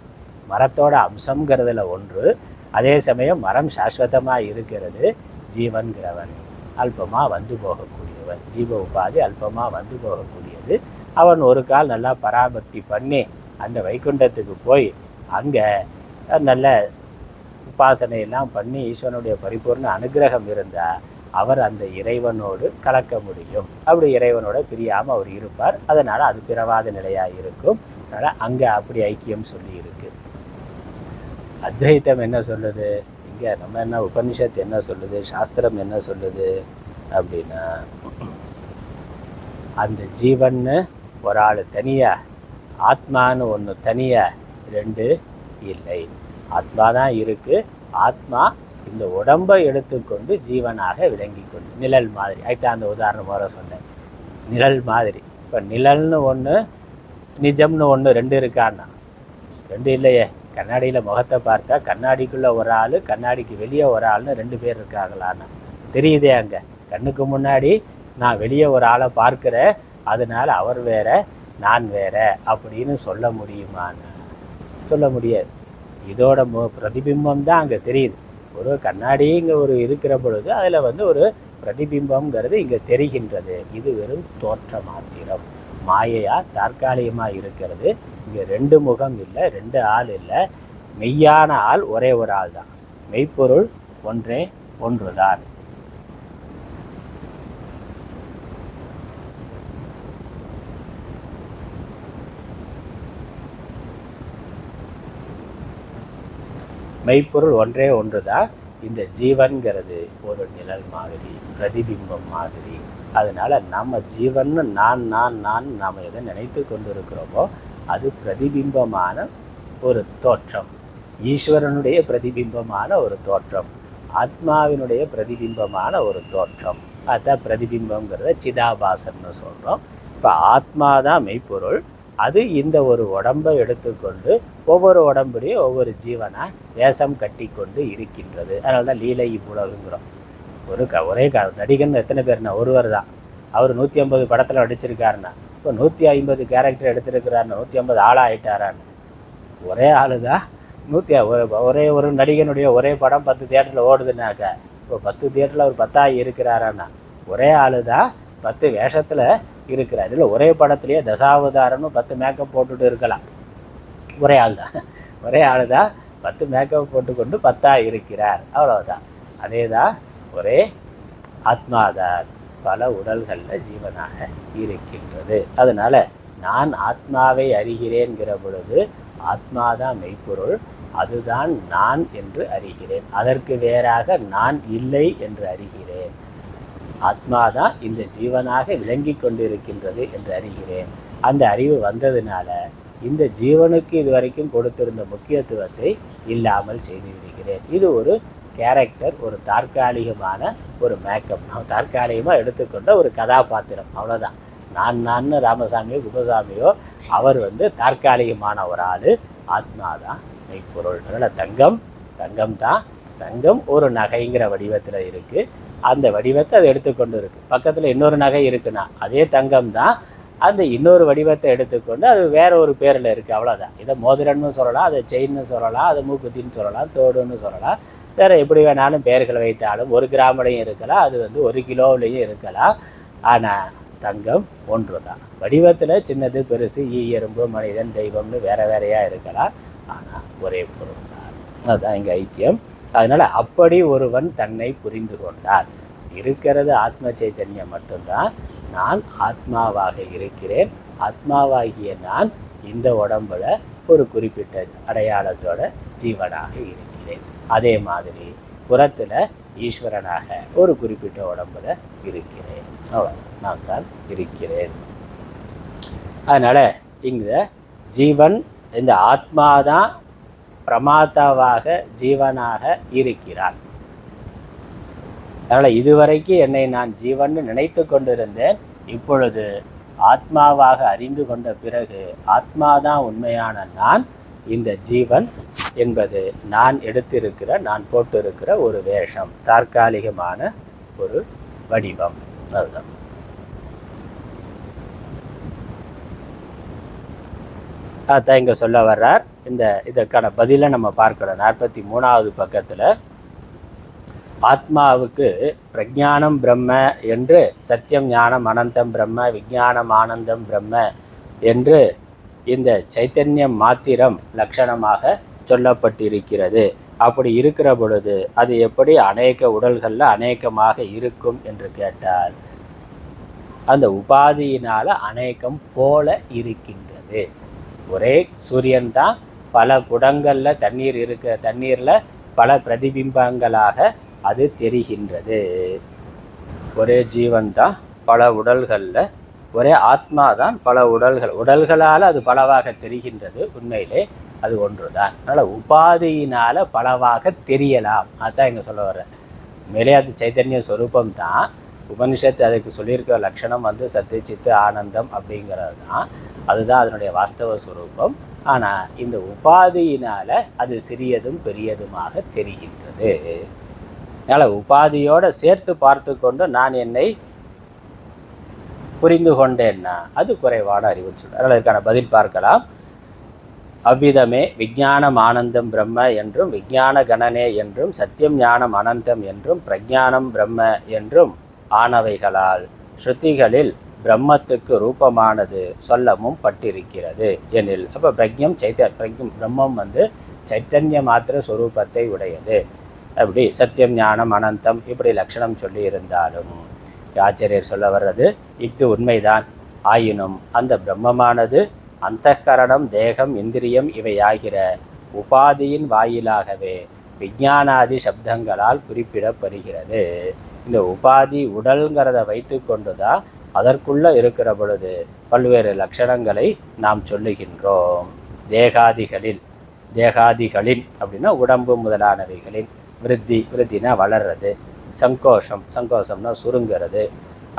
மரத்தோட அம்சங்கிறதுல ஒன்று. அதே சமயம் மரம் சாஸ்வதமாக இருக்கிறது. ஜீவன்கிறவன் அல்பமாக வந்து போகக்கூடியவன். ஜீவ உபாதி அல்பமாக வந்து போகக்கூடியது. அவன் ஒரு கால் நல்லா பராபக்தி பண்ணி அந்த வைகுண்டத்துக்கு போய் அங்கே நல்ல உபாசனையெல்லாம் பண்ணி ஈஸ்வரனுடைய பரிபூர்ண அனுகிரகம் இருந்தால் அவர் அந்த இறைவனோடு கலக்க முடியும். அப்படி இறைவனோட பிரியாமல் அவர் இருப்பார். அதனால் அது பிறவாத நிலையாக இருக்கும். அதனால் அங்கே அப்படி ஐக்கியம் சொல்லி இருக்கு. அத்வைத்தம் என்ன சொல்லுது, இங்கே நம்ம என்ன உபனிஷத்து என்ன சொல்லுது, சாஸ்திரம் என்ன சொல்லுது அப்படின்னா, அந்த ஜீவன்னு ஒரு ஆள் தனியாக, ஆத்மான்னு ஒன்று தனியாக, ரெண்டு இல்லை. ஆத்மா தான் இருக்குது. ஆத்மா இந்த உடம்பை எடுத்துக்கொண்டு ஜீவனாக விளங்கி கொண்டு, நிழல் மாதிரி. அதுக்கு அந்த உதாரணம் வர சொன்னேன், நிழல் மாதிரி. இப்போ நிழல்னு ஒன்று, நிஜம்னு ஒன்று, ரெண்டு இருக்கான்னா? ரெண்டு இல்லையே. கண்ணாடியில் முகத்தை பார்த்தா கண்ணாடிக்குள்ளே ஒரு ஆள், கண்ணாடிக்கு வெளியே ஒரு ஆள்னு ரெண்டு பேர் இருக்காங்களான்னா தெரியுதே. அங்கே கண்ணுக்கு முன்னாடி நான் வெளியே ஒரு ஆளை பார்க்குறேன், அதனால் அவர் வேற நான் வேற அப்படின்னு சொல்ல முடியுமான்னு சொல்ல முடியாது. இதோட பிரதிபிம்பம் தான் அங்கே தெரியுது. ஒரு கண்ணாடி இங்கே ஒரு இருக்கிற பொழுது அதில் ஒரு பிரதிபிம்பம்ங்கிறது இங்கே தெரிகின்றது. இது வெறும் தோற்ற மாத்திரம், மாயையாக தற்காலிகமாக இருக்கிறது. இங்கே ரெண்டு முகம் இல்லை, ரெண்டு ஆள் இல்லை. மெய்யான ஆள் ஒரே ஒரு ஆள் தான். மெய்ப்பொருள் ஒன்றே ஒன்றுதான். மெய்ப்பொருள் ஒன்றே ஒன்று தான். இந்த ஜீவன்கிறது ஒரு நிழல் மாதிரி, பிரதிபிம்பம் மாதிரி. அதனால் நம்ம ஜீவன்னு நான் நான் நான் நாம் எதை நினைத்து கொண்டு இருக்கிறோமோ அது பிரதிபிம்பமான ஒரு தோற்றம். ஈஸ்வரனுடைய பிரதிபிம்பமான ஒரு தோற்றம், ஆத்மாவினுடைய பிரதிபிம்பமான ஒரு தோற்றம். அதுதான் பிரதிபிம்பங்கிறத சிதாபாசன்னு சொல்கிறோம். இப்போ ஆத்மா தான் மெய்ப்பொருள். அது இந்த ஒரு உடம்பை எடுத்துக்கொண்டு ஒவ்வொரு உடம்புலையும் ஒவ்வொரு ஜீவனாக வேஷம் கட்டி கொண்டு இருக்கின்றது. அதனால தான் லீலை இவ்வுலகுங்கிறோம். ஒரே நடிகன் எத்தனை பேர்னா? ஒருவர் தான். அவர் 150 படத்தில் நடிச்சிருக்காருன்னா, இப்போ 150 கேரக்டர் எடுத்திருக்கிறாருன்னா 150 ஆளாக ஆகிட்டாரான்னு. ஒரே ஆளு தான். ஒரே ஒரு நடிகனுடைய ஒரே படம் 10 தியேட்டரில் ஓடுதுன்னாக்க, இப்போ 10 தியேட்டரில் அவர் 10 இருக்கிறாரான்னா ஒரே ஆளு தான் 10 வேஷத்தில் இருக்கிறார். இதில் ஒரே படத்துலேயே தசாவதாரம்னு 10 மேக்கப் போட்டுட்டு இருக்கலாம். ஒரே ஆள் தான். ஒரே ஆள் தான் 10 மேக்கப் போட்டுக்கொண்டு 10ஆ இருக்கிறார், அவ்வளவுதான். அதே தான், ஒரே ஆத்மாதான் பல உடல்களில் ஜீவனாக இருக்கின்றது. அதனால நான் ஆத்மாவை அறிகிறேன்கிற பொழுது ஆத்மாதான் மெய்ப்பொருள், அதுதான் நான் என்று அறிகிறேன். அதற்கு வேறாக நான் இல்லை என்று அறிகிறேன். ஆத்மாதான் இந்த ஜீவனாக விளங்கி கொண்டிருக்கின்றது என்று அறிகிறேன். அந்த அறிவு வந்ததுனால இந்த ஜீவனுக்கு இதுவரைக்கும் கொடுத்திருந்த முக்கியத்துவத்தை இல்லாமல் செய்து விடுகிறேன். இது ஒரு கேரக்டர், ஒரு தற்காலிகமான ஒரு மேக்கப், தற்காலிகமாக எடுத்துக்கொண்ட ஒரு கதாபாத்திரம், அவ்வளோதான். நான் ராமசாமியோ குப்பசாமியோ அவர் தற்காலிகமான ஒரு ஆள், ஆத்மாதான் மெய்ப்பொருள். அதனால் தங்கம் ஒரு நகைங்கிற வடிவத்தில் இருக்குது. அந்த வடிவத்தை அது எடுத்துக்கொண்டு இருக்குது. பக்கத்தில் இன்னொரு நகை இருக்குன்னா அதே தங்கம் தான், அந்த இன்னொரு வடிவத்தை எடுத்துக்கொண்டு அது வேற ஒரு பேரில் இருக்குது, அவ்வளோதான். இதை மோதிரன்னு சொல்லலாம், அதை செயின்னு சொல்லலாம், அதை மூக்குத்தின்னு சொல்லலாம், தோடுன்னு சொல்லலாம், வேறு எப்படி வேணாலும் பெயர்களை வைத்தாலும் 1 கிராம்லையும் இருக்கலாம், அது 1 கிலோவிலையும் இருக்கலாம். ஆனால் தங்கம் ஒன்று தான். வடிவத்தில் சின்னது பெருசு, எறும்பு, மனிதன், தெய்வம்னு வேறு வேறையாக இருக்கலாம், ஆனால் ஒரே பொருள் தான். அதுதான் இங்கே ஐக்கியம். அதனால் அப்படி ஒருவன் தன்னை புரிந்து கொண்டார். இருக்கிறது ஆத்ம சைத்தன்யம் மட்டும்தான். நான் ஆத்மாவாக இருக்கிறேன். ஆத்மாவாகிய நான் இந்த உடம்புல ஒரு குறிப்பிட்ட அடையாளத்தோட ஜீவனாக இருக்கிறேன். அதே மாதிரி புறத்தில் ஈஸ்வரனாக ஒரு குறிப்பிட்ட உடம்புல இருக்கிறேன். அவ்வளோ, நான் தான் இருக்கிறேன். அதனால் இந்த ஜீவன், இந்த ஆத்மாதான் பிரமாத்தாவாக ஜீவனாக இருக்கிறான். அதனால் இதுவரைக்கும் என்னை நான் ஜீவன் நினைத்து கொண்டிருந்தேன். இப்பொழுது ஆத்மாவாக அறிந்து கொண்ட பிறகு ஆத்மாதான் உண்மையான நான். இந்த ஜீவன் என்பது நான் எடுத்திருக்கிற, நான் போட்டிருக்கிற ஒரு வேஷம், தற்காலிகமான ஒரு வடிவம். அதுதான். அதான் இங்கே சொல்ல வர்றார். இதற்கான பதிலை நம்ம பார்க்கிறோம். 43வது பக்கத்தில் ஆத்மாவுக்கு பிரஜானம் பிரம்ம என்று, சத்தியம் ஞானம் அனந்தம் பிரம்ம, விஞ்ஞானம் ஆனந்தம் பிரம்ம என்று இந்த சைத்தன்யம் மாத்திரம் லட்சணமாக சொல்லப்பட்டிருக்கிறது. அப்படி இருக்கிற பொழுது அது எப்படி அநேக உடல்களில் அநேகமாக இருக்கும் என்று கேட்டால், அந்த உபாதியினால் அநேகம் போல இருக்கின்றது. ஒரே சூரியன் தான் பல குடங்களில் தண்ணீர் இருக்கிற தண்ணீரில் பல பிரதிபிம்பங்களாக அது தெரிகின்றது. ஒரே ஜீவன் தான் பல உடல்களில், ஒரே ஆத்மா தான் பல உடல்களால் அது பலவாக தெரிகின்றது. உண்மையிலே அது ஒன்று தான். அதனால் உபாதியினால் பலவாக தெரியலாம். அதுதான் இங்கே சொல்ல வர்றேன். உண்மையிலே அது சைத்தன்ய ஸ்வரூபம் தான். உபனிஷத்து அதுக்கு சொல்லியிருக்க லட்சணம் சத்து சித்து ஆனந்தம் அப்படிங்கிறது தான். அதுதான் அதனுடைய வாஸ்தவ ஸ்வரூபம். ஆனால் இந்த உபாதியினால் அது சிறியதும் பெரியதுமாக தெரிகின்றது. அதனால் உபாதியோடு சேர்த்து பார்த்து கொண்டு நான் என்னை புரிந்து கொண்டேன்னா அது குறைவான அறிவுன்னு சொல்கிறேன். அதனால் அதுக்கான பதில் பார்க்கலாம். அவ்விதமே விஞ்ஞானம் ஆனந்தம் பிரம்ம என்றும், விஞ்ஞான கணனே என்றும், சத்தியம் ஞானம் அனந்தம் என்றும், பிரஜானம் பிரம்ம என்றும் ஆனவைகளால் ஸ்ருதிகளில் பிரம்மத்துக்கு ரூபமானது சொல்லமும் பட்டிருக்கிறது எனில், அப்போ பிரஜம் பிரம்மம் சைத்தன்ய மாத்திர ஸ்வரூபத்தை உடையது. அப்படி சத்தியம் ஞானம் அனந்தம் இப்படி லட்சணம் சொல்லி இருந்தாலும் ஆச்சாரியர் சொல்ல வர்றது இது உண்மைதான். ஆயினும் அந்த பிரம்மமானது அந்தக்கரணம், தேகம், இந்திரியம் இவையாகிற உபாதியின் வாயிலாகவே விஞ்ஞானாதி சப்தங்களால் குறிப்பிடப்படுகிறது. இந்த உபாதி உடல்ங்கிறத வைத்து கொண்டு தான் அதற்குள்ளே இருக்கிற பொழுது பல்வேறு லட்சணங்களை நாம் சொல்லுகின்றோம். தேகாதிகளின் அப்படின்னா உடம்பு முதலானவைகளின் விருத்தினா வளர்றது, சங்கோஷம்னா சுருங்கிறது,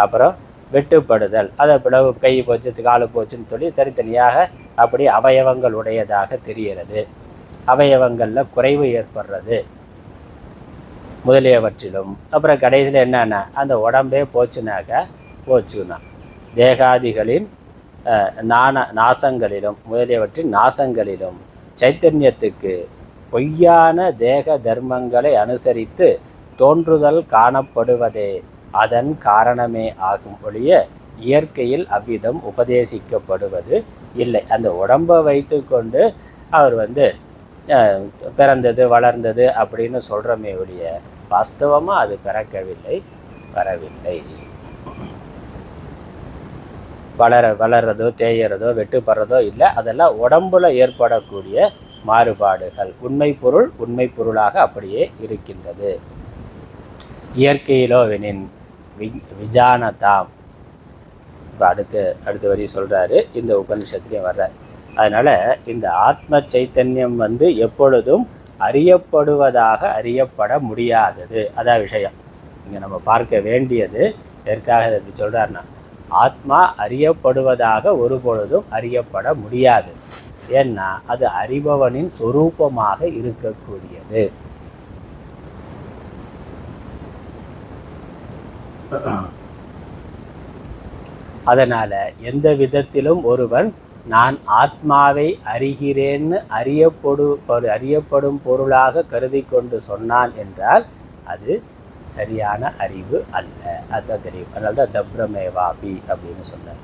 அப்புறம் வெட்டுப்படுதல், அதை பிளவு கை போச்சு காலு போச்சுன்னு சொல்லி தனித்தனியாக அப்படி அவயவங்கள் உடையதாக தெரிகிறது. அவயவங்களில் குறைவு ஏற்படுறது முதலியவற்றிலும், அப்புறம் கடைசியில் என்னென்னா அந்த உடம்பே போச்சுன்னா தேகாதிகளின் நாசங்களிலும் முதலியவற்றின் நாசங்களிலும் சைத்தன்யத்துக்கு பொய்யான தேக தர்மங்களை அனுசரித்து தோன்றுதல் காணப்படுவதே அதன் காரணமே ஆகும் ஒழிய இயற்கையில் அவ்விதம் உபதேசிக்கப்படுவது இல்லை. அந்த உடம்பை வைத்து கொண்டு அவர் பிறந்தது வளர்ந்தது அப்படின்னு சொல்கிறோமே ஒழிய வாஸ்தவமாக அது பிறக்கவில்லை, வரவில்லை. வளர்றதோ தேயறதோ வெட்டுப்படுறதோ இல்லை. அதெல்லாம் உடம்புல ஏற்படக்கூடிய மாறுபாடுகள். உண்மை பொருளாக அப்படியே இருக்கின்றது. இயற்கையிலோவெனின் விஜானதாம். இப்போ அடுத்த வரி சொல்கிறாரு, இந்த உபனிஷத்துலேயும் வர்றார். அதனால் இந்த ஆத்ம சைத்தன்யம் எப்பொழுதும் அறியப்படுவதாக அறியப்பட முடியாதது. அதான் விஷயம். இங்கே நம்ம பார்க்க வேண்டியது எதற்காக எப்படி சொல்கிறாருன்னா, ஆத்மா அறியப்படுவதாக ஒரு பொழுதும் அறியப்பட முடியாது. ஏன்னா அது அறிபவனின் சொரூபமாக இருக்கக்கூடியது. அதனால் எந்த விதத்திலும் ஒருவன் நான் ஆத்மாவை அறிகிறேன்னு அறியப்படும் பொருளாக கருதி கொண்டு சொன்னான் என்றால் அது சரியான அறிவு அல்ல. அதுதான் தெரியும். அதனால தான் தப்ரமேவாபி அப்படின்னு சொன்னேன்.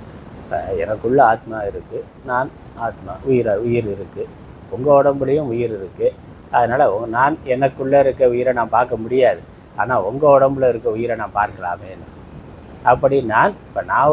எனக்குள்ள ஆத்மா இருக்குது, நான் ஆத்மா, உயிர் இருக்குது, உங்கள் உடம்புலையும் உயிர் இருக்குது. அதனால் நான் எனக்குள்ளே இருக்க உயிரை நான் பார்க்க முடியாது, ஆனால் உங்கள் உடம்புல இருக்க உயிரை நான் பார்க்கலாமே. அப்படி நான்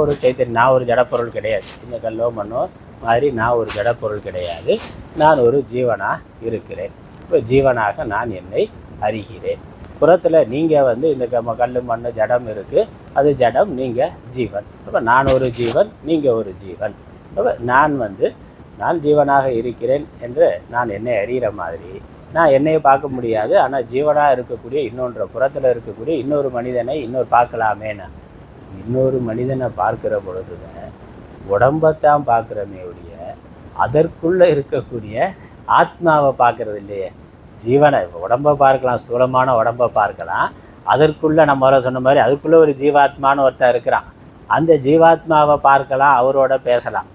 ஒரு சைத்தன்யம், நான் ஒரு ஜடப்பொருள் கிடையாது. இந்த கல்லோ மண்ணோ மாதிரி நான் ஒரு ஜடப்பொருள் கிடையாது. நான் ஒரு ஜீவனாக இருக்கிறேன். இப்போ ஜீவனாக நான் என்னை அறிகிறேன். புறத்தில் நீங்கள் இந்த கல் மண் ஜடம் இருக்குது, அது ஜடம், நீங்கள் ஜீவன். அப்போ நான் ஒரு ஜீவன், நீங்கள் ஒரு ஜீவன். அப்போ நான் ஜீவனாக இருக்கிறேன் என்று நான் என்னை அறிகிற மாதிரி நான் என்னையை பார்க்க முடியாது. ஆனால் ஜீவனாக இருக்கக்கூடிய புறத்தில் இருக்கக்கூடிய இன்னொரு மனிதனை பார்க்கலாமேனா, இன்னொரு மனிதனை பார்க்குற பொழுதுதான் உடம்பைத்தான் பார்க்குறமே ஒழிய அதற்குள்ளே இருக்கக்கூடிய ஆத்மாவை பார்க்குறது இல்லையே. ஜீவனை உடம்பை பார்க்கலாம், ஸ்தூலமான உடம்பை பார்க்கலாம். அதற்குள்ளே நம்ம சொன்ன மாதிரி அதுக்குள்ளே ஒரு ஜீவாத்மான்னு ஒருத்தர் இருக்கிறான். அந்த ஜீவாத்மாவை பார்க்கலாம், அவரோட பேசலாம்.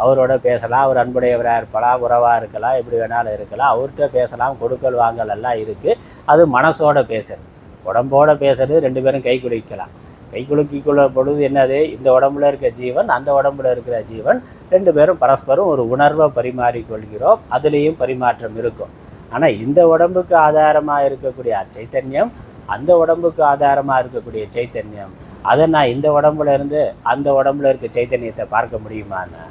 அவர் அன்புடையவராக இருக்கலாம், உறவாக இருக்கலாம், எப்படி வேணாலும் இருக்கலாம். அவர்கிட்ட பேசலாம், கொடுக்கல் வாங்கல் எல்லாம் இருக்குது. அது மனசோட பேசுறது. உடம்போட பேசுறது ரெண்டு பேரும் கை குலுக்கலாம். கை குலுக்கிக்கொள்ள பொழுது என்னது, இந்த உடம்புல இருக்க ஜீவன், அந்த உடம்புல இருக்கிற ஜீவன், ரெண்டு பேரும் பரஸ்பரம் ஒரு உணர்வை பரிமாறிக்கொள்கிறோம். அதுலேயும் பரிமாற்றம் இருக்கும். ஆனால் இந்த உடம்புக்கு ஆதாரமாக இருக்கக்கூடிய சைத்தன்யம், அந்த உடம்புக்கு ஆதாரமாக இருக்கக்கூடிய சைத்தன்யம், அதை நான் இந்த உடம்புல இருந்து அந்த உடம்புல இருக்க சைத்தன்யத்தை பார்க்க முடியுமான்னு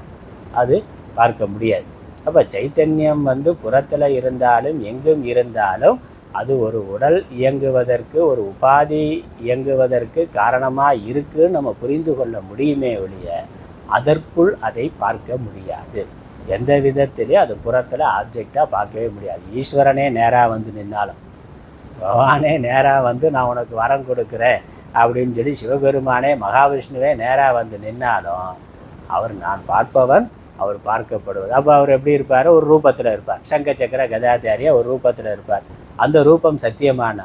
அது பார்க்க முடியாது. அப்போ சைத்தன்யம் புறத்தில் இருந்தாலும் எங்கும் இருந்தாலும் அது ஒரு உடல் இயங்குவதற்கு, ஒரு உபாதி இயங்குவதற்கு காரணமாக இருக்குன்னு நம்ம புரிந்து கொள்ள முடியுமே ஒழிய அதற்குள் அதை பார்க்க முடியாது. எந்த விதத்திலையும் அது புறத்தில் ஆப்ஜெக்டாக பார்க்கவே முடியாது. ஈஸ்வரனே நேராக நின்னாலும், பகவானே நேராக நான் உனக்கு வரம் கொடுக்குறேன் அப்படின்னு சொல்லி சிவபெருமானே மகாவிஷ்ணுவே நேராக நின்னாலும் அவர் நான் பார்ப்பவன், அவர் பார்க்கப்படுவது. அப்போ அவர் எப்படி இருப்பார், ஒரு ரூபத்தில் இருப்பார். சங்க சக்கர கதாதாரியாக ஒரு ரூபத்தில் இருப்பார். அந்த ரூபம் சத்தியமான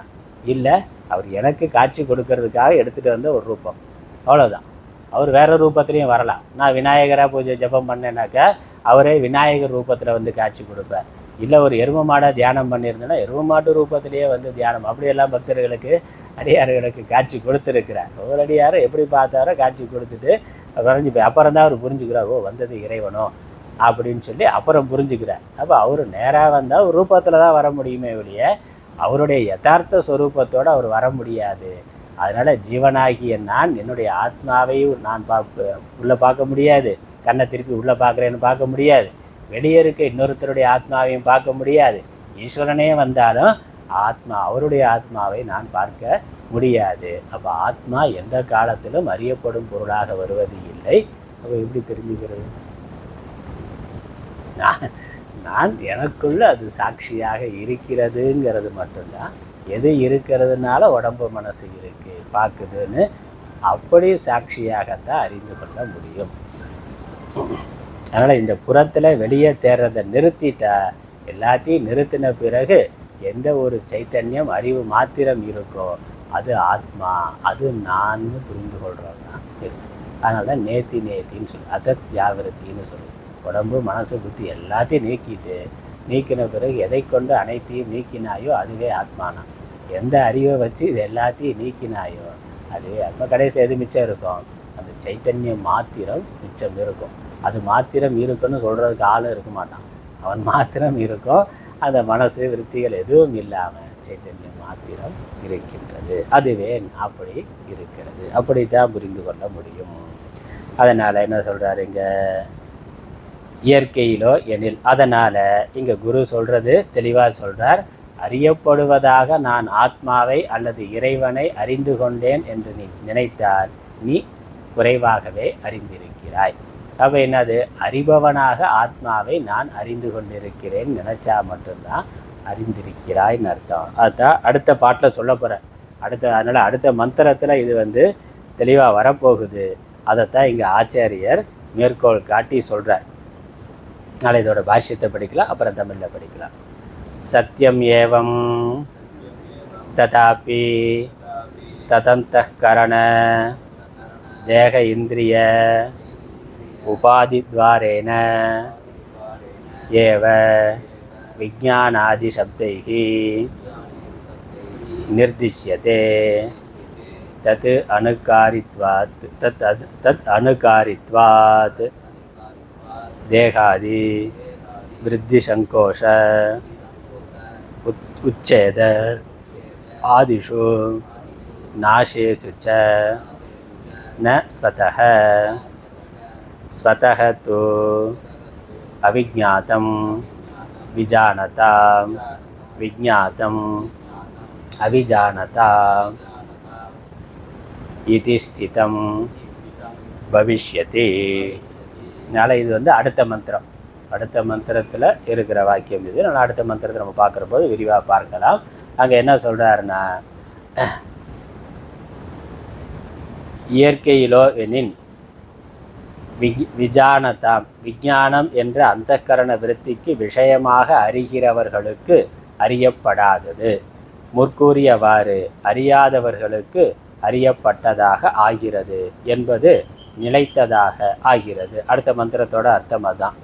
இல்லை, அவர் எனக்கு காட்சி கொடுக்கறதுக்காக எடுத்துகிட்டு வந்த ஒரு ரூபம், அவ்வளோதான். அவர் வேறு ரூபத்துலேயும் வரலாம். நான் விநாயகராக பூஜை ஜபம் பண்ணேன்னாக்கா அவரே விநாயகர் ரூபத்தில் காட்சி கொடுப்பார். இல்லை ஒரு எரும மாடாக தியானம் பண்ணியிருந்தேன்னா எரும மாட்டு ரூபத்திலேயே தியானம். அப்படியெல்லாம் பக்தர்களுக்கு அடியார்களுக்கு காட்சி கொடுத்துருக்கிறார். ஒவ்வொரு அடியாரை எப்படி பார்த்தாரோ காட்சி கொடுத்துட்டு வரைஞ்சி போய் அப்புறம் தான் அவர் புரிஞ்சுக்கிறார், ஓ வந்தது இறைவனோ அப்படின்னு சொல்லி அப்புறம் புரிஞ்சுக்கிறார். அப்போ அவர் நேராக வந்தால் ஒரு ரூபத்தில் தான் வர முடியுமே ஒழிய அவருடைய யதார்த்த ஸ்வரூபத்தோடு அவர் வர முடியாது. அதனால் ஜீவனாகிய நான் என்னுடைய ஆத்மாவையும் நான் உள்ளே பார்க்க முடியாது. கண்ணை திருப்பி உள்ளே பார்க்குறேன்னு பார்க்க முடியாது. வெளியே இருக்க இன்னொருத்தருடைய ஆத்மாவையும் பார்க்க முடியாது. ஈஸ்வரனே வந்தாலும் அவருடைய ஆத்மாவை நான் பார்க்க முடியாது. அப்போ ஆத்மா எந்த காலத்திலும் அறியப்படும் பொருளாக வருவது இல்லை. அப்போ எப்படி தெரிஞ்சுக்கிறது? நான் எனக்குள்ள அது சாட்சியாக இருக்கிறதுங்கிறது மட்டும்தான். எது இருக்கிறதுனால உடம்பு மனசு இருக்கு பார்க்குதுன்னு அப்படி சாட்சியாகத்தான் அறிந்து கொள்ள முடியும். அதனால் இந்த புறத்தில் வெளியே தேர்றதை நிறுத்திட்டா, எல்லாத்தையும் நிறுத்தின பிறகு எந்த ஒரு சைத்தன்யம் அறிவு மாத்திரம் இருக்கோ அது ஆத்மா, அது நான் புரிந்து கொள்கிறது தான் இருக்கு. அதனால தான் நேத்தின்னு சொல்லு, அதத் ஜாகிரத்தின்னு சொல்லு. உடம்பு மனசு புத்தி எல்லாத்தையும் நீக்கின பிறகு எதை கொண்டு அனைத்தையும் நீக்கினாயோ அதுவே ஆத்மானா. எந்த அறிவை வச்சு இது எல்லாத்தையும் நீக்கினாயோ அதுவே ஆத்மா. கடைசி எது மிச்சம் இருக்கும்? அந்த சைத்தன்யம் மாத்திரம் மிச்சம் இருக்கும். அது மாத்திரம் இருக்குன்னு சொல்கிறதுக்கு ஆளும் இருக்க மாட்டான். அவன் மாத்திரம் இருக்கும். அந்த மனசு விருத்திகள் எதுவும் இல்லாமல் சைத்தன்யம் மாத்திரம் இருக்கின்றது. அதுவே அப்படி இருக்கிறது. அப்படித்தான் புரிந்து கொள்ள முடியும். அதனால் என்ன சொல்கிறாரு இங்கே, இயற்கையிலோ எனில். அதனால் இங்கே குரு சொல்கிறது தெளிவாக சொல்கிறார், அறியப்படுவதாக நான் ஆத்மாவை அல்லது இறைவனை அறிந்து கொண்டேன் என்று நீ நினைத்தால் நீ குறைவாகவே அறிந்திருக்கிறாய். அப்போ என்னது, அறிபவனாக ஆத்மாவை நான் அறிந்து கொண்டிருக்கிறேன் நினச்சா மட்டும்தான் அறிந்திருக்கிறாய்ன்னு அர்த்தம். அதுதான் அடுத்த பாட்டில் சொல்ல போகிறேன். அதனால் அடுத்த மந்திரத்தில் இது தெளிவாக வரப்போகுது. அதைத்தான் இங்கே ஆச்சாரியர் மேற்கோள் காட்டி சொல்கிறார். நாளை இதோட பாஷ்யத்தை படிக்கலாம், அப்புறம் தமிழில் படிக்கலாம். சத்தியம் ஏவம் ததாபி ததந்தகரண தேக இந்திரிய உபாதித்வாரேன ஏவ விஞ்ஞானாதி சப்தைஹி நிர்திஷ்யதே தத் அனுகாரித்வாத் தேகாதி விருத்தி சங்கோஷ உச்சேத ஆதிஷு நாசேஷு ச ந ஸ்வதः து அவிஜ்ஞாதம் விஜானதாம் விஜ்ஞாதம் அவிஜானதாம் இதி ஸ்திதம் பவிஷ்யதி. அதனால் இது அடுத்த மந்திரம். அடுத்த மந்திரத்தில் இருக்கிற வாக்கியம் இது. நான் அடுத்த மந்திரத்தை நம்ம பார்க்குற போது விரிவாக பார்க்கலாம். அங்கே என்ன சொல்கிறாருன்னா, இயற்கையிலோ எனின் விஜானதாம் விஞ்ஞானம் என்ற அந்தக்கரண விருத்திக்கு விஷயமாக அறிகிறவர்களுக்கு அறியப்படாதது முற்கூறியவாறு அறியாதவர்களுக்கு அறியப்பட்டதாக ஆகிறது என்பது நிலைத்ததாக ஆகிறது. அடுத்த மந்திரத்தோட அர்த்தம் அதுதான்.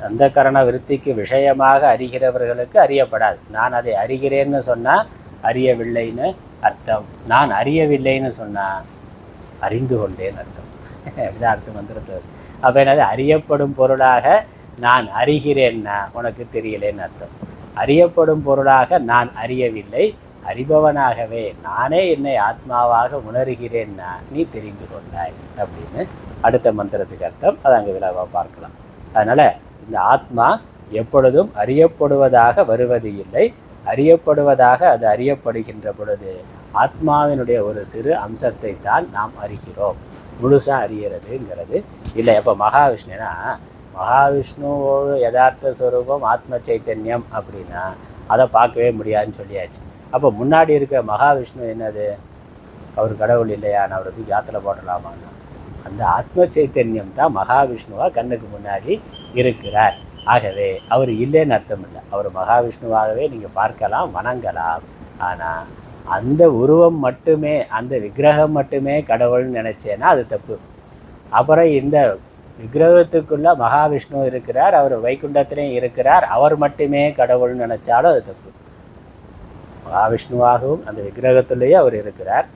அந்த கரண விருத்திக்கு விஷயமாக அறிகிறவர்களுக்கு அறியப்படாது. நான் அதை அறிகிறேன்னு சொன்னால் அறியவில்லைன்னு அர்த்தம். நான் அறியவில்லைன்னு சொன்னால் அறிந்து கொண்டேன்னு அர்த்தம். அப்படிதான் அடுத்த மந்திரத்தில். அப்போ என்னது, அறியப்படும் பொருளாக நான் அறிகிறேன்னா உனக்கு தெரியலேன்னு அர்த்தம். அறியப்படும் பொருளாக நான் அறியவில்லை, அறிபவனாகவே நானே என்னை ஆத்மாவாக உணர்கிறேன்னா நீ தெரிந்து கொண்டாய் அப்படின்னு அடுத்த மந்திரத்துக்கு அர்த்தம். அதை அங்கே விளைவாக பார்க்கலாம். அதனால் இந்த ஆத்மா எப்பொழுதும் அறியப்படுவதாக வருவது இல்லை. அறியப்படுவதாக அது அறியப்படுகின்ற பொழுது ஆத்மாவினுடைய ஒரு சிறு அம்சத்தை தான் நாம் அறிகிறோம். முழுசாக அறியறதுங்கிறது இல்லை. அப்போ மகாவிஷ்ணுவோட யதார்த்த ஸ்வரூபம் ஆத்ம சைத்தன்யம் அப்படின்னா அதை பார்க்கவே முடியாதுன்னு சொல்லியாச்சு. அப்போ முன்னாடி இருக்கிற மகாவிஷ்ணு என்னது, அவர் கடவுள் இல்லையா, நான் அவரை தூக்கி ஆற்றுல போட்டலாமான்னா அந்த ஆத்ம சைத்தன்யம் தான் மகாவிஷ்ணுவாக கண்ணுக்கு முன்னாடி இருக்கிறார். ஆகவே அவர் இல்லைன்னு அர்த்தம் இல்லை. அவர் மகாவிஷ்ணுவாகவே நீங்கள் பார்க்கலாம், வணங்கலாம். ஆனால் அந்த உருவம் மட்டுமே, அந்த விக்கிரகம் மட்டுமே கடவுள்னு நினச்சேன்னா அது தப்பு. அப்புறம் இந்த விக்கிரகத்துக்குள்ள மகாவிஷ்ணு இருக்கிறார், அவர் வைகுண்டத்திலையும் இருக்கிறார், அவர் மட்டுமே கடவுள்னு நினச்சாலும் அது தப்பு. மகாவிஷ்ணுவாகவும் அந்த விக்கிரகத்திலேயே அவர் இருக்கிறார்,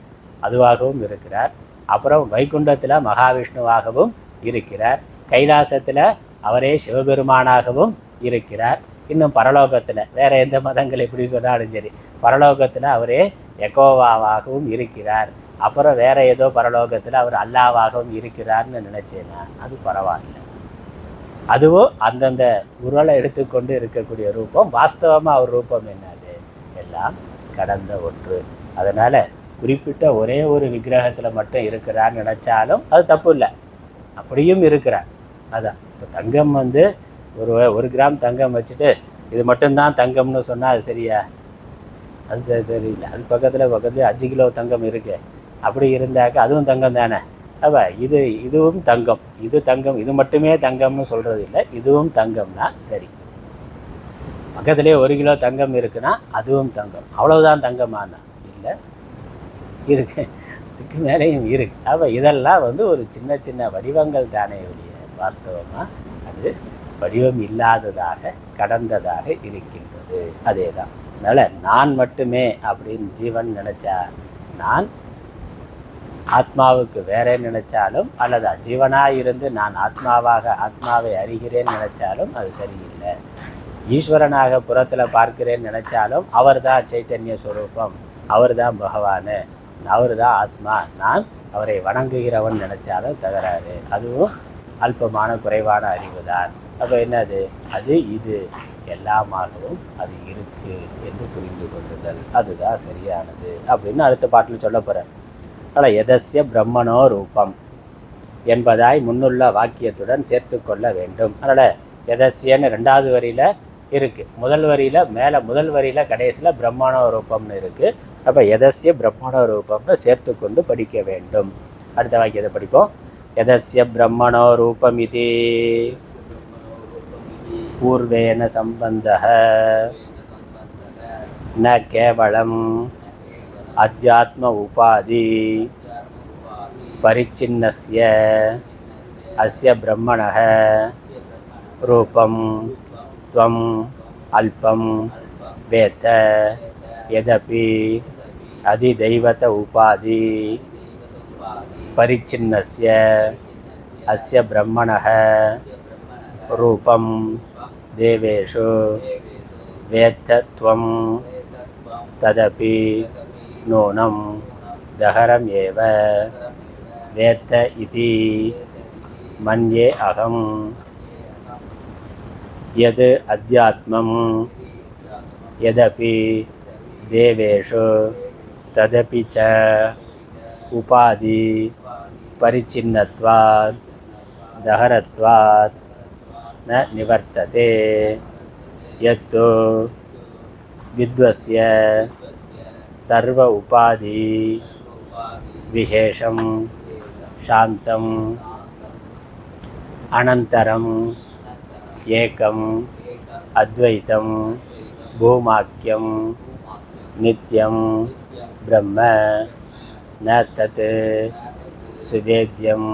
அதுவாகவும் இருக்கிறார். அப்புறம் வைகுண்டத்தில் மகாவிஷ்ணுவாகவும் இருக்கிறார், கைலாசத்தில் அவரே சிவபெருமானாகவும் இருக்கிறார். இன்னும் பரலோகத்தில் வேறு எந்த மதங்கள் எப்படி சொன்னாலும் சரி, பரலோகத்தில் அவரே யெகோவாவாகவும் இருக்கிறார். அப்புறம் வேறு ஏதோ பரலோகத்தில் அவர் அல்லாவாகவும் இருக்கிறார்னு நினச்சேன்னா அது பரவாயில்லை. அதுவும் அந்தந்த உருளை எடுத்துக்கொண்டு இருக்கக்கூடிய ரூபம், வாஸ்தவமாக அவர் ரூபம் என்னது, எல்லாம் கடந்த ஒன்று. அதனால் குறிப்பிட்ட ஒரே ஒரு விக்கிரகத்தில் மட்டும் இருக்கிறான்னு நினச்சாலும் அது தப்பு இல்லை, அப்படியும் இருக்கிறார். அதான் இப்போ தங்கம் ஒரு கிராம் தங்கம் வச்சுட்டு இது மட்டும்தான் தங்கம்னு சொன்னால் அது சரியா, அது தெரியல. அது பக்கத்தில் 5 கிலோ தங்கம் இருக்குது. அப்படி இருந்தாக்க அதுவும் தங்கம் தானே. அப்போ இதுவும் தங்கம், இது தங்கம், இது மட்டுமே தங்கம்னு சொல்கிறது இல்லை, இதுவும் தங்கம்னா சரி. பக்கத்துலேயே 1 கிலோ தங்கம் இருக்குன்னா அதுவும் தங்கம், அவ்வளவுதான் தங்கமானா இல்லை, இருக்கு, இதுக்கு மேலேயும் இருக்கு. அப்போ இதெல்லாம் ஒரு சின்ன சின்ன வடிவங்கள் தானே ஒழிய வாஸ்தவமாக அது வடிவம் இல்லாததாக கடந்ததாக இருக்கின்றது. அதே தான். அதனால் நான் மட்டுமே அப்படின்னு ஜீவன் நினச்சா, நான் ஆத்மாவுக்கு வேற நினைச்சாலும், அல்லது ஜீவனாக இருந்து நான் ஆத்மாவை அறிகிறேன்னு நினைச்சாலும் அது சரியில்லை. ஈஸ்வரனாக புறத்தில் பார்க்கிறேன்னு நினைச்சாலும் அவர் தான் சைத்தன்ய ஸ்வரூபம், அவர் தான் பகவான், அவர் தான் ஆத்மா, நான் அவரை வணங்குகிறவன் நினைச்சாலும் தகராறு. அதுவும் அல்பமான குறைவான அறிவு தான். அப்போ என்னது? அது இது எல்லாமாகவும் அது இருக்கு என்று புரிந்து கொள்ளுதல், அதுதான் சரியானது அப்படின்னு அடுத்த பாட்டில் சொல்ல போகிறேன். அதனால் எதஸ்ய பிரம்மணோ ரூபம் என்பதாய் முன்னுள்ள வாக்கியத்துடன் சேர்த்து கொள்ள வேண்டும். அதனால் எதஸ்யன்னு 2வது வரியில் இருக்குது, முதல் வரியில் மேலே முதல் வரியில் கடைசியில் பிரம்மணோ ரூபம்னு இருக்குது. அப்போ எதஸ்ய பிரம்மணோ ரூபம்னு சேர்த்து கொண்டு படிக்க வேண்டும். அடுத்த வாக்கியத்தை படிப்போம். எதஸ்ய பிரம்மணோ ரூபம் இது பூர்வேன சம்பந்தः ந கேவலம் அத்யாத்ம உபாதி பரிச்சின்னஸ்ய அஸ்ய பிரம்மணः ரூபம் த்வம் அல்பம் வேத யதபி அதிதைவத உபாதி பரிச்சின்னஸ்ய அஸ்ய பிரம்மணः ரூபம் தேவேஷு வேத்தத்வம் ததபி நூனம் தஹரம் ஏவ வேத்த இதி மன்யே அகம் யத் அத்யாத்மம் யதபி தேவேஷு ததபி ச உபாதி பரிச்சின்னத்வாத் தஹரத்வாத் ந நிவர்த்ததே யத்து வித்வஸ்ய சர்வ உபாதி விசேஷம் சாந்தம் அனந்தரம் ஏகம் அத்வைதம் பூமாக்கியம் நித்யம் பிரம்ம ந தத் சுவேத்யம்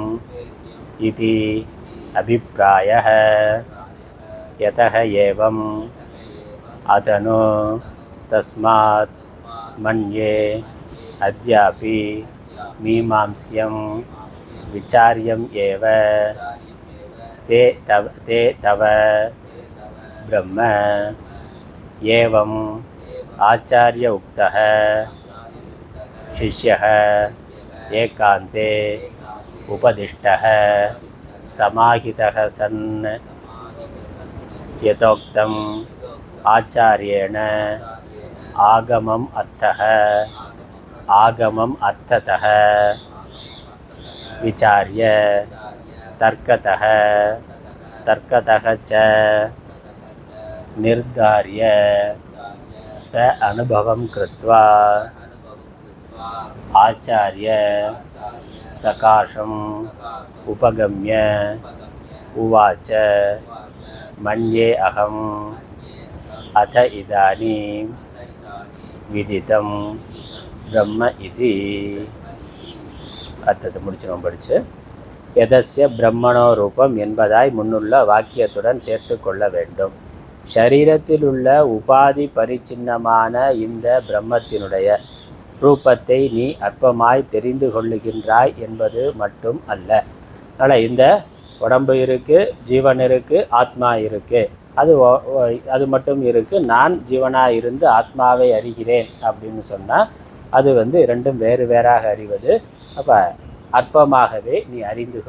இதி அபிப்ராயः யதः ஏவம் அதனு தஸ்மாத் மன்யே அத்யாபி மீமாம்ஸ்யம் விசாரியம் ஏவ தே தவ பிரம்ம ஏவம் ஆச்சார்ய உக்தः சிஷ்யः ஏகாந்தே உபதிஷ்டः சமாஹிதः சன் யதோக்தம் ஆச்சார்யேண ஆகமம் அர்த்ததः விசார்ய தர்க்கதः ச நிர்தார்ய ஸ்வ அனுபவம் கிருத்வா ஆச்சார்ய சகாஷம் உபகம்ய உவாச்ச மன்யே அகம் அத இதானீம் விதிதம் பிரம்ம இதி. அர்த்தத்தை முடிச்சிடும் படித்து. எதஸ்ய பிரம்மணோ ரூபம் என்பதாய் முன்னுள்ள வாக்கியத்துடன் சேர்த்து கொள்ள வேண்டும். ஷரீரத்தில் உள்ள உபாதி பரிச்சின்னமான இந்த பிரம்மத்தினுடைய ரூபத்தை நீ அற்பமாய் தெரிந்து கொள்ளுகின்றாய் என்பது மட்டும் அல்ல. அதனால் இந்த உடம்பு இருக்குது, ஜீவன் இருக்குது, ஆத்மா இருக்குது, அது மட்டும் இருக்குது. நான் ஜீவனாக இருந்து ஆத்மாவை அறிகிறேன் அப்படின்னு சொன்னால் அது ரெண்டும் வேறு வேறாக அறிவது. அப்போ அற்பமாகவே நீ அறிந்து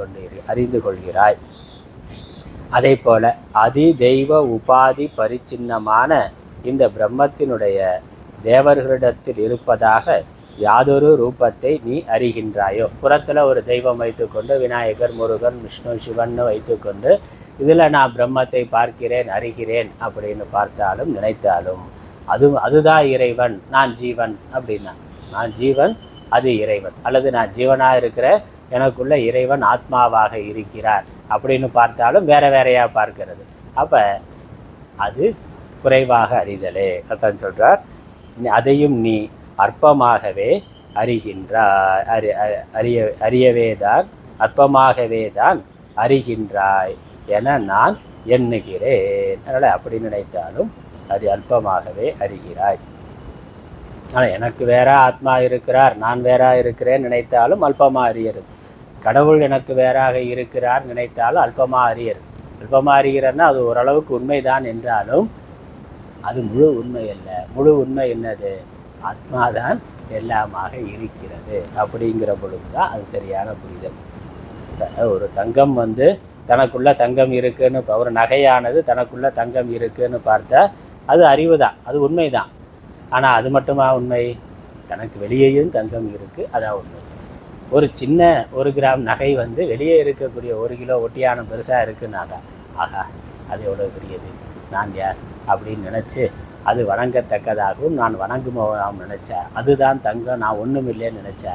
கொள்கிறாய். அதே போல் அதிதெய்வ உபாதி பரிச்சின்னமான இந்த பிரம்மத்தினுடைய தேவர்களிடத்தில் இருப்பதாக யாதொரு ரூபத்தை நீ அறிகின்றாயோ, புறத்தில் ஒரு தெய்வம் வைத்துக்கொண்டு விநாயகர், முருகன், விஷ்ணு, சிவன்னு வைத்துக்கொண்டு இதில் நான் பிரம்மத்தை பார்க்கிறேன், அறிகிறேன் அப்படின்னு பார்த்தாலும் நினைத்தாலும் அதுதான் இறைவன், நான் ஜீவன் அப்படின்னா, நான் ஜீவன் அது இறைவன், அல்லது நான் ஜீவனாக இருக்கிற எனக்குள்ள இறைவன் ஆத்மாவாக இருக்கிறார் அப்படின்னு பார்த்தாலும் வேற வேறையாக பார்க்கிறது. அப்போ அது குறைவாக அறிதலே. அதான் சொல்கிறார், அதையும் நீ அற்பமாகவே அறிகின்றாய், அறியவேதான் அற்பமாகவே தான் அறிகின்றாய் என நான் எண்ணுகிறேன். அதனால் அப்படி நினைத்தாலும் அது அல்பமாகவே அறிகிறாய். ஆனால் எனக்கு வேற ஆத்மா இருக்கிறார், நான் வேற இருக்கிறேன் நினைத்தாலும் அல்பமாக அறியறது. கடவுள் எனக்கு வேறாக இருக்கிறார் நினைத்தாலும் அல்பமாக அறியறது. அல்பமாக அறிகிறன்னா அது ஓரளவுக்கு உண்மைதான் என்றாலும் அது முழு உண்மை அல்ல. முழு உண்மை என்னது? ஆத்மாதான் எல்லாமாக இருக்கிறது. அப்படிங்கிற பொழுது தான் அது சரியான புரிதல். ஒரு தங்கம் தனக்குள்ள தங்கம் இருக்குன்னு, ஒரு நகையானது தனக்குள்ள தங்கம் இருக்குன்னு பார்த்தா அது அறிவு தான், அது உண்மை தான். ஆனால் அது மட்டுமா உண்மை? தனக்கு வெளியேயும் தங்கம் இருக்குது, அதான் உண்மை. ஒரு சின்ன 1 கிராம் நகை வெளியே இருக்கக்கூடிய 1 கிலோ ஒட்டியானம் பெருசாக இருக்குன்னாக்கா, ஆகா அது எவ்வளோ பெரியது, நான் யார் அப்படின்னு நினச்சி அது வணங்கத்தக்கதாகவும் நான் வணங்குமாவும் நினச்சா அதுதான் தங்கம், நான் ஒன்றும் இல்லைன்னு நினச்சா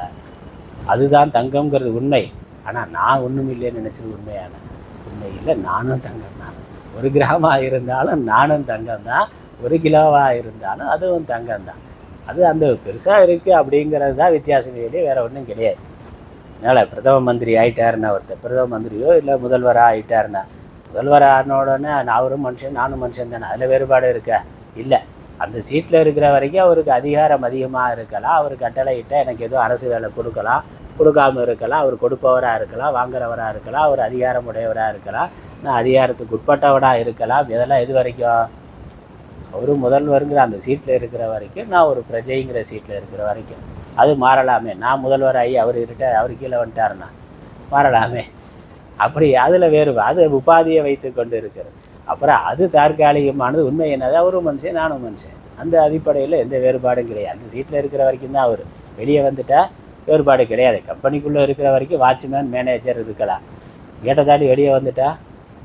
அதுதான் தங்கம்ங்கிறது உண்மை. ஆனால் நான் ஒன்றும் இல்லைன்னு நினச்சது உண்மையான உண்மை இல்லை. நானும் தங்கம் தான். 1 கிராமாக இருந்தாலும் நானும் தங்கம் தான், 1 கிலோவாக இருந்தாலும் அதுவும் தங்கம் தான். அது அந்த பெருசாக இருக்குது அப்படிங்கிறது தான் வித்தியாசமே வெளியே, வேறு ஒன்றும் கிடையாது. அதனால் பிரதம மந்திரி ஆகிட்டாருன்னா, ஒருத்தர் பிரதம மந்திரியோ இல்லை முதல்வராக ஆகிட்டாருன்னா, முதல்வர் ஆனோடனே அவரும் மனுஷன் நானும் மனுஷன் தானே, அதில் வேறுபாடு இருக்கா? இல்லை. அந்த சீட்டில் இருக்கிற வரைக்கும் அவருக்கு அதிகாரம் அதிகமாக இருக்கலாம். அவர் கட்டளையிட்டால் எனக்கு எதுவும் அரசு வேலை கொடுக்கலாம், கொடுக்காமல் இருக்கலாம். அவர் கொடுப்பவராக இருக்கலாம், வாங்குறவராக இருக்கலாம், அவர் அதிகாரம் உடையவராக இருக்கலாம், நான் அதிகாரத்துக்கு உட்பட்டவனாக இருக்கலாம். இதெல்லாம் எது வரைக்கும்? அவர் முதல்வருங்கிற அந்த சீட்டில் இருக்கிற வரைக்கும், நான் ஒரு பிரஜைங்கிற சீட்டில் இருக்கிற வரைக்கும். அது மாறலாமே. நான் முதல்வராகி அவர் அவர் கீழே வந்துட்டாருன்னா மாறலாமே. அப்படி அதில் அது உபாதியை வைத்து கொண்டு இருக்கிறது. அப்புறம் அது தற்காலிகமானது. உண்மை என்னது? அவரும் மனுஷன் நானும் மனுஷன். அந்த அடிப்படையில் எந்த வேறுபாடும் கிடையாது. அந்த சீட்டில் இருக்கிற வரைக்கும் தான் அவர். வெளியே வந்துட்டால் வேறுபாடு கிடையாது. கம்பெனிக்குள்ளே இருக்கிற வரைக்கும் வாட்ச்மேன் மேனேஜர் இருக்கலாம். கேட்டை தாண்டி வெளியே வந்துட்டா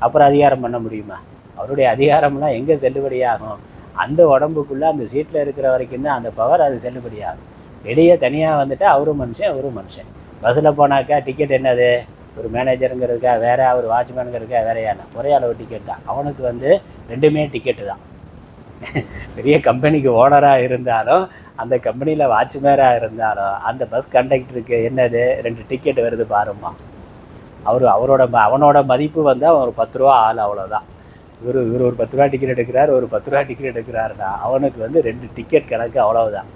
அப்புறம் அதிகாரம் பண்ண முடியுமா? அவருடைய அதிகாரம்லாம் எங்கே செல்லுபடியாகும்? அந்த உடம்புக்குள்ளே அந்த சீட்டில் இருக்கிற வரைக்கும் தான் அந்த பவர், அது செல்லுபடியாகும். வெளியே தனியாக வந்துட்டால் அவரும் மனுஷன். பஸ்ஸில் போனாக்கா டிக்கெட் என்னது? ஒரு மேனேஜருங்கிறதுக்கா வேற, ஒரு வாட்ச்மேனுங்கிறதுக்கா வேறையான ஒரே அளவு டிக்கெட் தான். அவனுக்கு 2மே டிக்கெட்டு தான். பெரிய கம்பெனிக்கு ஓனராக இருந்தாலும், அந்த கம்பெனியில் வாட்ச்மேனாக இருந்தாலும், அந்த பஸ் கண்டக்டருக்கு என்னது 2 டிக்கெட் வருது பாருமா. அவனோட மதிப்பு அவன் ஒரு 10 ரூபா ஆள், அவ்வளோதான். இவர் ஒரு 10 ரூபா டிக்கெட் எடுக்கிறார், ஒரு 10 ரூபா டிக்கெட் எடுக்கிறாருன்னா அவனுக்கு 2 டிக்கெட் கணக்கு, அவ்வளவுதான்.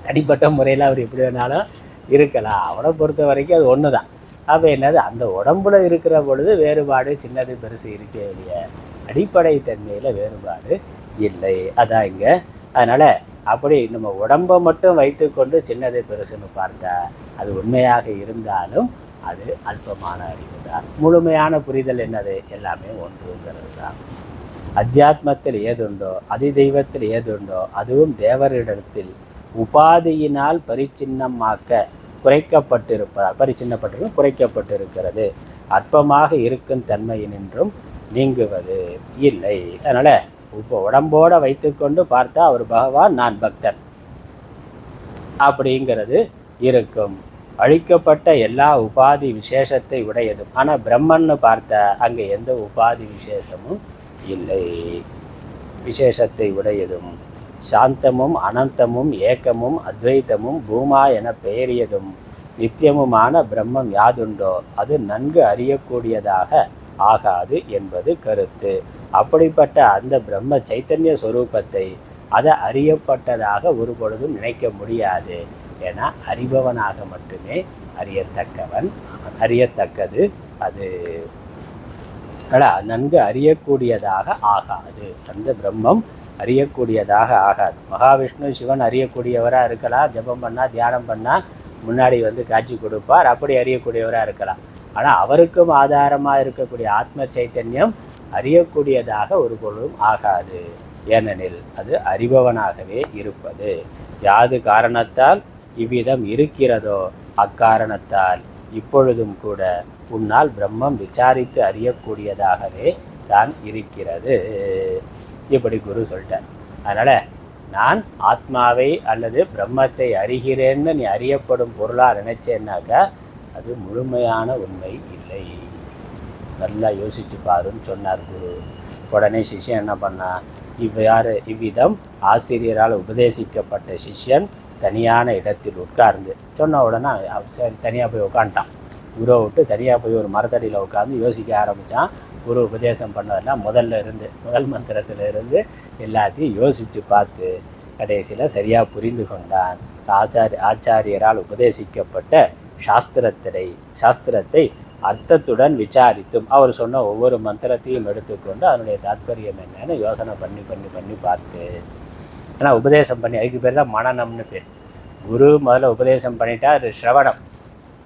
தனிப்பட்ட முறையில் அவர் எப்படி வேணாலும் இருக்கலாம். அவனை பொறுத்த வரைக்கும் அது ஒன்று தான். அப்போ என்னது? அந்த உடம்புல இருக்கிற பொழுது வேறுபாடு சின்னது பெருசு இருக்கே இல்லையா, அடிப்படை தன்மையில் வேறுபாடு இல்லை. அதான் இங்கே. அதனால் அப்படி நம்ம உடம்பை மட்டும் வைத்து கொண்டு சின்னது பெருசுன்னு பார்த்தா அது உண்மையாக இருந்தாலும் அது அல்பமான அறிவு தான். முழுமையான புரிதல் என்னது? எல்லாமே ஒன்றுங்கிறது தான். அத்தியாத்மத்தில் ஏதுண்டோ, அதிதெய்வத்தில் ஏதுண்டோ, அதுவும் தேவரிடத்தில் உபாதியினால் பரிச்சின்னமாக்க குறைக்கப்பட்டிருக்கிறது. அற்பமாக இருக்கும் தன்மையினின்றும் நீங்குவது இல்லை. அதனால் இப்போ உடம்போடு வைத்துக்கொண்டு பார்த்தா அவர் பகவான், நான் பக்தன் அப்படிங்கிறது இருக்கும். அழிக்கப்பட்ட எல்லா உபாதி விசேஷத்தை உடையதும். ஆனால் பிரம்மன்னு பார்த்தா அங்கே எந்த உபாதி விசேஷமும் இல்லை. விசேஷத்தை உடையதும் சாந்தமும் அனந்தமும் ஏக்கமும் அத்வைத்தமும் பூமா என பெயரியதும் நித்தியமுமான பிரம்மம் யாதுண்டோ அது நன்கு அறியக்கூடியதாக ஆகாது என்பது கருத்து. அப்படிப்பட்ட அந்த பிரம்ம சைத்தன்ய சொரூபத்தை அதை அறியப்பட்டதாக ஒரு பொழுதும் நினைக்க முடியாது. ஏன்னா அறிபவனாக மட்டுமே அறியத்தக்கது அது. நன்கு அறியக்கூடியதாக ஆகாது. அந்த பிரம்மம் அறியக்கூடியதாக ஆகாது. மகாவிஷ்ணு சிவன் அறியக்கூடியவராக இருக்கலாம், ஜபம் பண்ணால் தியானம் பண்ணால் முன்னாடி காட்சி கொடுப்பார், அப்படி அறியக்கூடியவராக இருக்கலாம். ஆனால் அவருக்கும் ஆதாரமாக இருக்கக்கூடிய ஆத்ம சைத்தன்யம் அறியக்கூடியதாக ஒரு பொழுதும் ஆகாது. ஏனெனில் அது அறிபவனாகவே இருப்பது. யாது காரணத்தால் இவ்விதம் இருக்கிறதோ அக்காரணத்தால் இப்பொழுதும் கூட உன்னால் பிரம்மம் விசாரித்து அறியக்கூடியதாகவே தான் இருக்கிறது. இப்படி குரு சொல்லிட்டார். அதனால் நான் ஆத்மாவை அல்லது பிரம்மத்தை அறிகிறேன்னு நீ அறியப்படும் பொருளாக நினைச்சேன்னாக்கா அது முழுமையான உண்மை இல்லை. நல்லா யோசிச்சு பாருன்னு சொன்னார் குரு. உடனே சிஷ்யன் என்ன பண்ணா, இவ்விதம் ஆசிரியரால் உபதேசிக்கப்பட்ட சிஷ்யன் தனியான இடத்தில் உட்கார்ந்து சொன்ன உடனே சரி தனியாக போய் உட்காந்துட்டான். குருவை விட்டு தனியாக போய் ஒரு மரத்தடியில் உட்காந்து யோசிக்க ஆரம்பித்தான். குரு உபதேசம் பண்ணதெல்லாம் முதல் மந்திரத்தில் இருந்து எல்லாத்தையும் யோசித்து பார்த்து கடைசியில் சரியாக புரிந்து கொண்டான். ஆச்சாரியரால் உபதேசிக்கப்பட்ட சாஸ்திரத்தை அர்த்தத்துடன் விசாரித்தும், அவர் சொன்ன ஒவ்வொரு மந்திரத்தையும் எடுத்துக்கொண்டு அதனுடைய தாத்பரியம் என்னன்னு யோசனை பண்ணி பண்ணி பண்ணி பார்த்து, ஏன்னா உபதேசம் பண்ணி, அதுக்கு பேர் தான் மனநம்னு பேர். குரு முதல்ல உபதேசம் பண்ணிட்டா அது ஸ்ரவணம்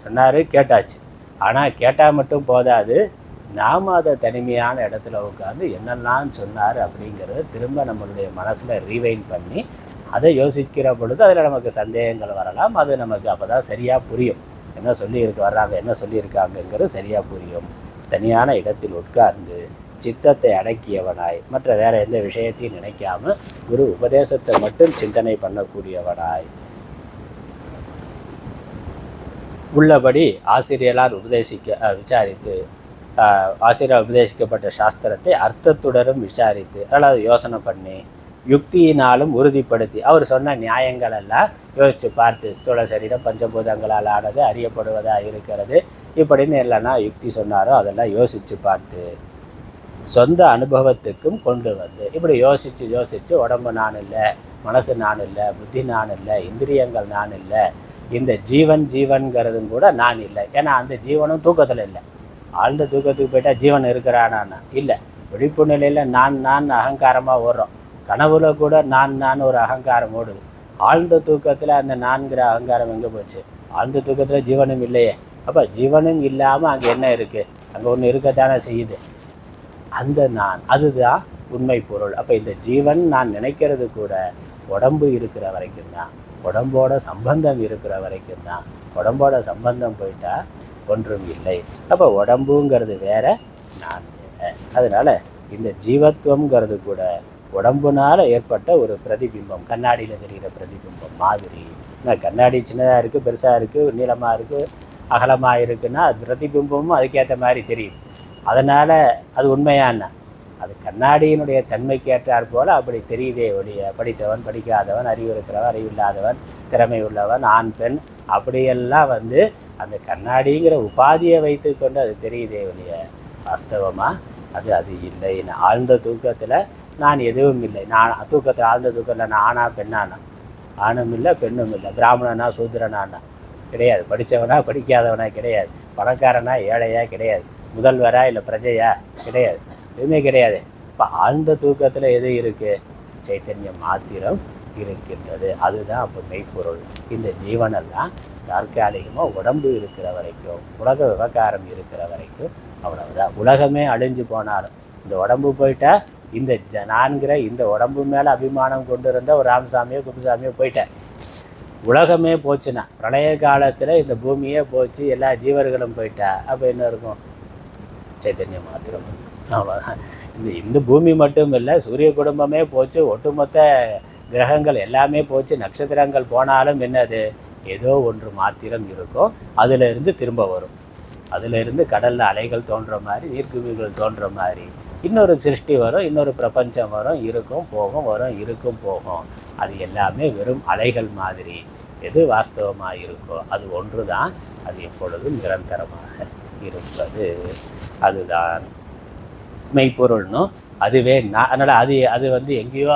சொன்னார், கேட்டாச்சு. ஆனால் கேட்டால் மட்டும் போதாது, நாம் அதை தனிமையான இடத்துல உட்காந்து என்னெல்லாம் சொன்னார் அப்படிங்கிறத திரும்ப நம்மளுடைய மனசில் ரீவைண்ட் பண்ணி அதை யோசிக்கிற பொழுது அதில் நமக்கு சந்தேகங்கள் வரலாம். அது நமக்கு அப்போ தான் சரியாக புரியும். என்ன வர்றாங்க, என்ன சொல்லியிருக்காங்கங்கிறது சரியாக புரியும். தனியான இடத்தில் உட்கார்ந்து சித்தத்தை அடக்கியவனாய், மற்ற வேறு எந்த விஷயத்தையும் நினைக்காம குரு உபதேசத்தை மட்டும் சிந்தனை பண்ணக்கூடியவனாய், உள்ளபடி ஆசிரியரால் விசாரித்து ஆசிரியர் உபதேசிக்கப்பட்ட சாஸ்திரத்தை அர்த்தத்துடனும் விசாரித்து, அதாவது யோசனை பண்ணி யுக்தியினாலும் உறுதிப்படுத்தி, அவர் சொன்ன நியாயங்கள் எல்லாம் யோசித்து பார்த்து, ஸ்தூல சரீரம் பஞ்சபூதங்களால் ஆனது, அறியப்படுவதாக இருக்கிறது, இப்படின்னு இல்லைன்னா யுக்தி சொன்னாரோ அதெல்லாம் யோசித்து பார்த்து சொந்த அனுபவத்துக்கும் கொண்டு வந்து, இப்படி யோசித்து உடம்பு நான் இல்லை, மனசு நான் இல்லை, புத்தி நான் இல்லை, இந்திரியங்கள் நான் இல்லை, இந்த ஜீவன்கிறதும் கூட நான் இல்லை. ஏன்னா அந்த ஜீவனும் தூக்கத்தில் இல்லை. ஆழ்ந்த தூக்கத்துக்கு போயிட்டால் ஜீவன் இருக்கிறானா இல்லை. விழிப்பு நிலையில் நான் அகங்காரமாக ஓடுறோம். கனவுல கூட நான் ஒரு அகங்காரம் ஓடுது. ஆழ்ந்த தூக்கத்தில் அந்த நான்கிற அகங்காரம் எங்கே போச்சு? ஆழ்ந்த தூக்கத்தில் ஜீவனும் இல்லையே. அப்போ ஜீவனும் இல்லாமல் அங்கே என்ன இருக்குது? அங்கே ஒன்று இருக்கத்தானே செய்யுது. அந்த நான், அதுதான் உண்மை பொருள். அப்போ இந்த ஜீவன் நான் நினைக்கிறது கூட உடம்பு இருக்கிற வரைக்கும் தான், உடம்போட சம்பந்தம் இருக்கிற வரைக்கும் தான். உடம்போட சம்பந்தம் போயிட்டா ஒன்றும் இல்லை. அப்போ உடம்புங்கிறது வேற, நான் வேற. அதனால் இந்த ஜீவத்துவங்கிறது கூட உடம்புனால் ஏற்பட்ட ஒரு பிரதிபிம்பம், கண்ணாடியில் தெரிகிற பிரதிபிம்பம் மாதிரி. கண்ணாடி சின்னதாக இருக்குது, பெருசாக இருக்குது, நீளமாக இருக்குது, அகலமாக இருக்குன்னா அது பிரதிபிம்பமும் அதுக்கேற்ற மாதிரி தெரியும். அதனால் அது உண்மையான, அது கண்ணாடியினுடைய தன்மைக்கு ஏற்றாற் போல் அப்படி தெரியுதே ஒழிய, படித்தவன் படிக்காதவன், அறிவு இருக்கிறவன் அறிவில்லாதவன், திறமை உள்ளவன், ஆண் பெண், அப்படியெல்லாம் அந்த கண்ணாடிங்கிற உபாதியை வைத்து கொண்டு அது தெரியுதே ஒழிய வாஸ்தவமாக அது இல்லை. ஆழ்ந்த தூக்கத்தில் நான் எதுவும் இல்லை. நான் தூக்கத்தில், ஆழ்ந்த தூக்கத்தில் நான் ஆனா பெண்ணானா? ஆணும் இல்லை பெண்ணும் இல்லை. பிராமணனா சூத்திரனானா? கிடையாது. படித்தவனா படிக்காதவனா? கிடையாது. பணக்காரனா ஏழையா? கிடையாது. முதல்வரா இல்லை பிரஜையா? கிடையாது. எதுவுமே கிடையாது. இப்போ ஆழ்ந்த தூக்கத்தில் எது இருக்குது? சைத்தன்யம் மாத்திரம் இருக்கின்றது. அதுதான் அப்போ மெய்ப்பொருள். இந்த ஜீவனெல்லாம் தற்காலிகமாக உடம்பு இருக்கிற வரைக்கும், உலக விவகாரம் இருக்கிற வரைக்கும் அவ்வளவுதான். உலகமே அழிஞ்சு போனாலும் இந்த உடம்பு போயிட்டா, இந்த நான்கிற இந்த உடம்பு மேலே அபிமானம் கொண்டு இருந்த ஒரு ராமசாமியோ குப்புசாமியோ போயிட்டேன். உலகமே போச்சுன்னா, பிரளய காலத்தில் இந்த பூமியே போச்சு, எல்லா ஜீவர்களும் போயிட்டா, அப்போ என்ன இருக்கும்? சைத்தன்யம் மாத்திரம். அவ்வளோதான். இந்த பூமி மட்டும் இல்லை, சூரிய குடும்பமே போச்சு, ஒட்டுமொத்த கிரகங்கள் எல்லாமே போச்சு, நட்சத்திரங்கள் போனாலும் என்னது? ஏதோ ஒன்று மாத்திரம் இருக்கும். அதிலிருந்து திரும்ப வரும். அதிலிருந்து கடலில் அலைகள் தோன்ற மாதிரி, நீர்க்குமிழ்கள் தோன்ற மாதிரி இன்னொரு சிருஷ்டி வரும், இன்னொரு பிரபஞ்சம் வரும், இருக்கும் போகும், வரும் இருக்கும் போகும். அது எல்லாமே வெறும் அலைகள் மாதிரி. எது வாஸ்தவமாக இருக்கோ அது ஒன்று தான். அது எப்பொழுதும் நிரந்தரமாக இருப்பது. அதுதான் மெய்ப்பொருள்னும் அதுவே நான். அதனால் அது எங்கேயோ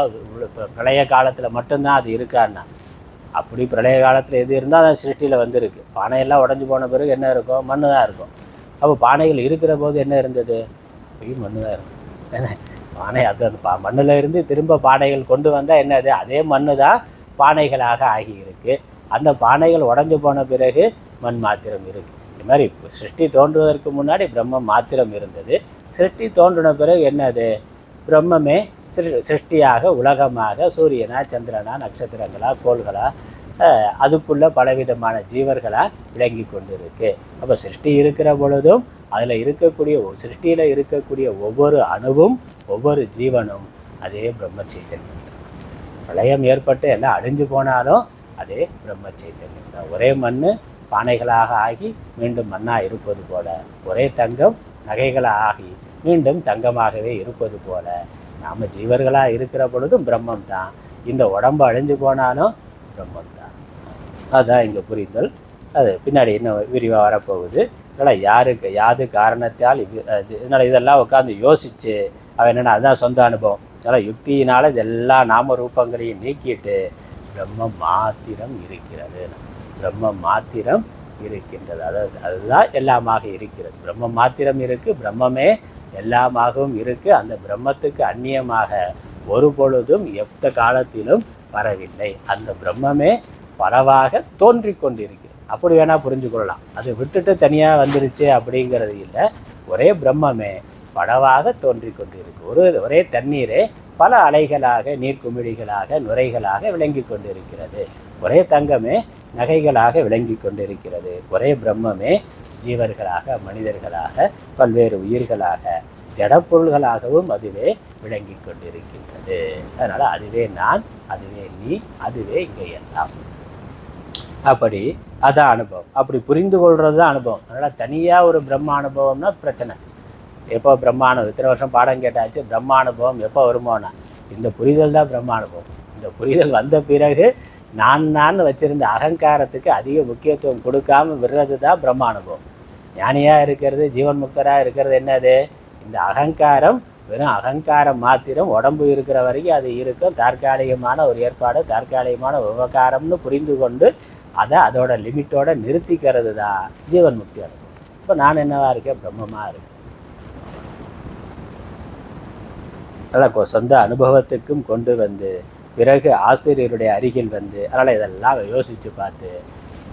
பிரளய காலத்தில் மட்டும்தான் அது இருக்கான்னா, அப்படி பிரளய காலத்தில் எது இருந்தால் அது சிருஷ்டியில் வந்திருக்கு. பானையெல்லாம் உடஞ்சி போன பிறகு என்ன இருக்கும்? மண்ணு தான் இருக்கும். அப்போ பானைகள் இருக்கிற போது என்ன இருந்தது? அப்பயும் மண்ணு தான் இருக்கும். ஏன்னா பானை அது மண்ணில் இருந்து திரும்ப பானைகள் கொண்டு வந்தால் என்னது? அதே மண்ணு தான் பானைகளாக ஆகி இருக்குது. அந்த பானைகள் உடஞ்சி போன பிறகு மண் மாத்திரம் இருக்குது. இது மாதிரி சிருஷ்டி தோன்றுவதற்கு முன்னாடி பிரம்மம் மாத்திரம் இருந்தது. சிருஷ்டி தோன்றின பிறகு என்னது? பிரம்மமே சிருஷ்டியாக, உலகமாக, சூரியனா சந்திரனா நட்சத்திரங்களா கோள்களா அதுக்குள்ள பலவிதமான ஜீவர்களாக விளங்கி கொண்டு இருக்கு. அப்போ சிருஷ்டி இருக்கிற பொழுதும் அதில் இருக்கக்கூடிய சிருஷ்டியில் இருக்கக்கூடிய ஒவ்வொரு அணுவும் ஒவ்வொரு ஜீவனும் அதே பிரம்ம சைத்தன்யம். பிரளயம் ஏற்பட்டு எல்லாம் அழிஞ்சு போனாலும் அதே பிரம்ம சைத்தன்யம் தான். ஒரே மண் பானைகளாக ஆகி மீண்டும் மண்ணாக இருப்பது போல, ஒரே தங்கம் நகைகளாக ஆகி மீண்டும் தங்கமாகவே இருப்பது போல, நாம் ஜீவர்களாக இருக்கிற பொழுதும் பிரம்மம் தான். இந்த உடம்பு அழிஞ்சு போனாலும் பிரம்மம் தான். அதுதான் இங்கே புரிதல். அது பின்னாடி இன்னும் விரிவாக வரப்போகுது. அதனால் யாது காரணத்தால் இதனால் இதெல்லாம் உட்காந்து யோசித்து அவன் என்னென்னா அதுதான் சொந்த அனுபவம். அதனால் யுக்தியினால் இதெல்லாம் நாம ரூபங்களையும் நீக்கிட்டு பிரம்மம் மாத்திரம் இருக்கிறது, பிரம்மம் மாத்திரம் இருக்கின்றது. அதாவது அதுதான் எல்லாமாக இருக்கிறது. பிரம்மம் மாத்திரம் இருக்குது, பிரம்மமே எல்லாமாகவும் இருக்குது. அந்த பிரம்மத்துக்கு அந்நியமாக ஒரு பொழுதும் எந்த காலத்திலும் வரவில்லை. அந்த பிரம்மமே பலவாக தோன்றி கொண்டிருக்கிறது. அப்படி வேணால் புரிஞ்சு கொள்ளலாம். அது விட்டுட்டு தனியாக வந்துருச்சு அப்படிங்கிறது இல்லை. ஒரே பிரம்மமே பலவாக தோன்றி கொண்டிருக்கு. ஒரே தண்ணீரே பல அலைகளாக, நீர்க்குமிழிகளாக, நுரைகளாக விளங்கி கொண்டிருக்கிறது. ஒரே தங்கமே நகைகளாக விளங்கி கொண்டிருக்கிறது. ஒரே பிரம்மமே ஜீவர்களாக, மனிதர்களாக, பல்வேறு உயிர்களாக, ஜடப்பொருள்களாகவும் அதுவே விளங்கி கொண்டிருக்கின்றது. அதனால் அதுவே நான், அதுவே நீ, அதுவே இங்கே எல்லாம். அப்படி அதான் அனுபவம். அப்படி புரிந்து கொள்வது தான் அனுபவம். அதனால் தனியாக ஒரு பிரம்ம அனுபவம்னா பிரச்சனை. எப்போ பிரம்மானுபவம், இத்தனை வருஷம் பாடம் கேட்டாச்சு, பிரம்மானுபவம் எப்போ வருமோனா இந்த புரிதல் தான் பிரம்மானுபவம். இந்த புரிதல் வந்த பிறகு நான் வச்சுருந்த அகங்காரத்துக்கு அதிக முக்கியத்துவம் கொடுக்காமல் விடுறது தான் பிரம்மானுபவம். ஞானியாக இருக்கிறது, ஜீவன் முக்தராக இருக்கிறது என்னது? இந்த அகங்காரம் வெறும் அகங்காரம் மாத்திரம். உடம்பு இருக்கிற வரைக்கும் அது இருக்கும். தற்காலிகமான ஒரு ஏற்பாடு, தற்காலிகமான விவகாரம்னு புரிந்து கொண்டு அதை அதோட லிமிட்டோட நிறுத்திக்கிறது தான் ஜீவன் முக்தி அனுபவம். இப்போ நான் என்னவா இருக்கேன்? பிரம்மமாக இருக்கேன். அதனால் சொந்த அனுபவத்துக்கும் கொண்டு வந்து பிறகு ஆசிரியருடைய அருகில் வந்து, அதனால் இதெல்லாம் யோசித்து பார்த்து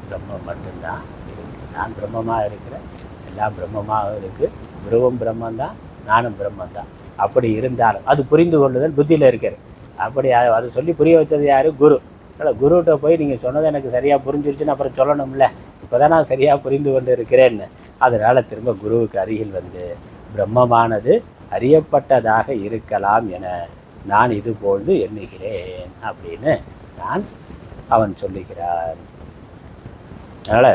பிரம்மம் மட்டும்தான் இருக்குது. நான் பிரம்மமாக இருக்கிறேன், எல்லாம் பிரம்மமாக இருக்குது, குருவும் பிரம்மந்தான், நானும் பிரம்மந்தான். அப்படி இருந்தாலும் அது புரிந்து கொள்ளுதல் புத்தியில் இருக்கிறது. அப்படி அதை சொல்லி புரிய வச்சது யார்? குரு. அதனால் குருகிட்ட போய் நீங்கள் சொன்னது எனக்கு சரியாக புரிஞ்சிருச்சுன்னு அப்புறம் சொல்லணும்ல. இப்போ தான் நான் சரியாக புரிந்து கொண்டு இருக்கிறேன்னு. அதனால் திரும்ப குருவுக்கு அருகில் வந்து பிரம்மமானது அறியப்பட்டதாக இருக்கலாம் என நான் இதுபோன்று எண்ணுகிறேன் அப்படின்னு அவன் சொல்லுகிறான். அதனால்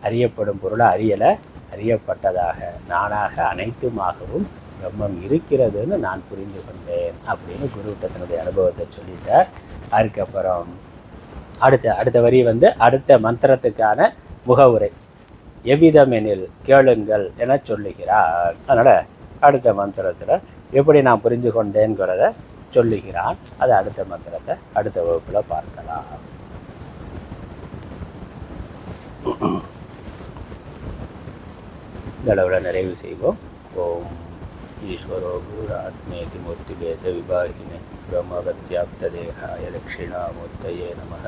அறியப்படும் பொருளை அறியலை, அறியப்பட்டதாக நானாக அனைத்துமாகவும் பிரம்மம் இருக்கிறதுன்னு நான் புரிந்து கொண்டேன் அப்படின்னு குருவிட்ட தன்னுடைய அனுபவத்தை சொல்லிட்டார். அதுக்கப்புறம் அடுத்த வரி வந்து அடுத்த மந்திரத்துக்கான முகவுரை. எவ்விதமெனில் கேளுங்கள் என சொல்லுகிறார். அதனால் அடுத்த மந்திரத்தில் எப்படி நான் புரிந்து கொண்டேங்கிறத சொல்லுகிறான். அது அடுத்த மந்திரத்தை அடுத்த வகுப்பில் பார்க்கலாம். இந்த அளவில் நிறைவு செய்வோம். ஓம் ஈஸ்வரோ குருராத்மேதி மூர்த்திபேத விபாகினே பிரம்மவத்யாப்ததேகாய தட்சிணாமூர்த்தயே நமः.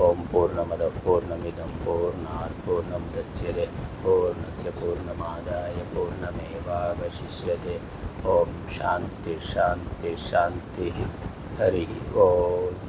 ஓம் பூர்ணமத பூர்ணமிதம் பூர்ணாத் பூர்ணமுதச்யதே பூர்ணஸ்ய பூர்ணமாதாய பூர்ணமேவாவசிஷ்யதே. ஓம் சாந்தி சாந்தி சாந்தி. ஹரி ஓம்.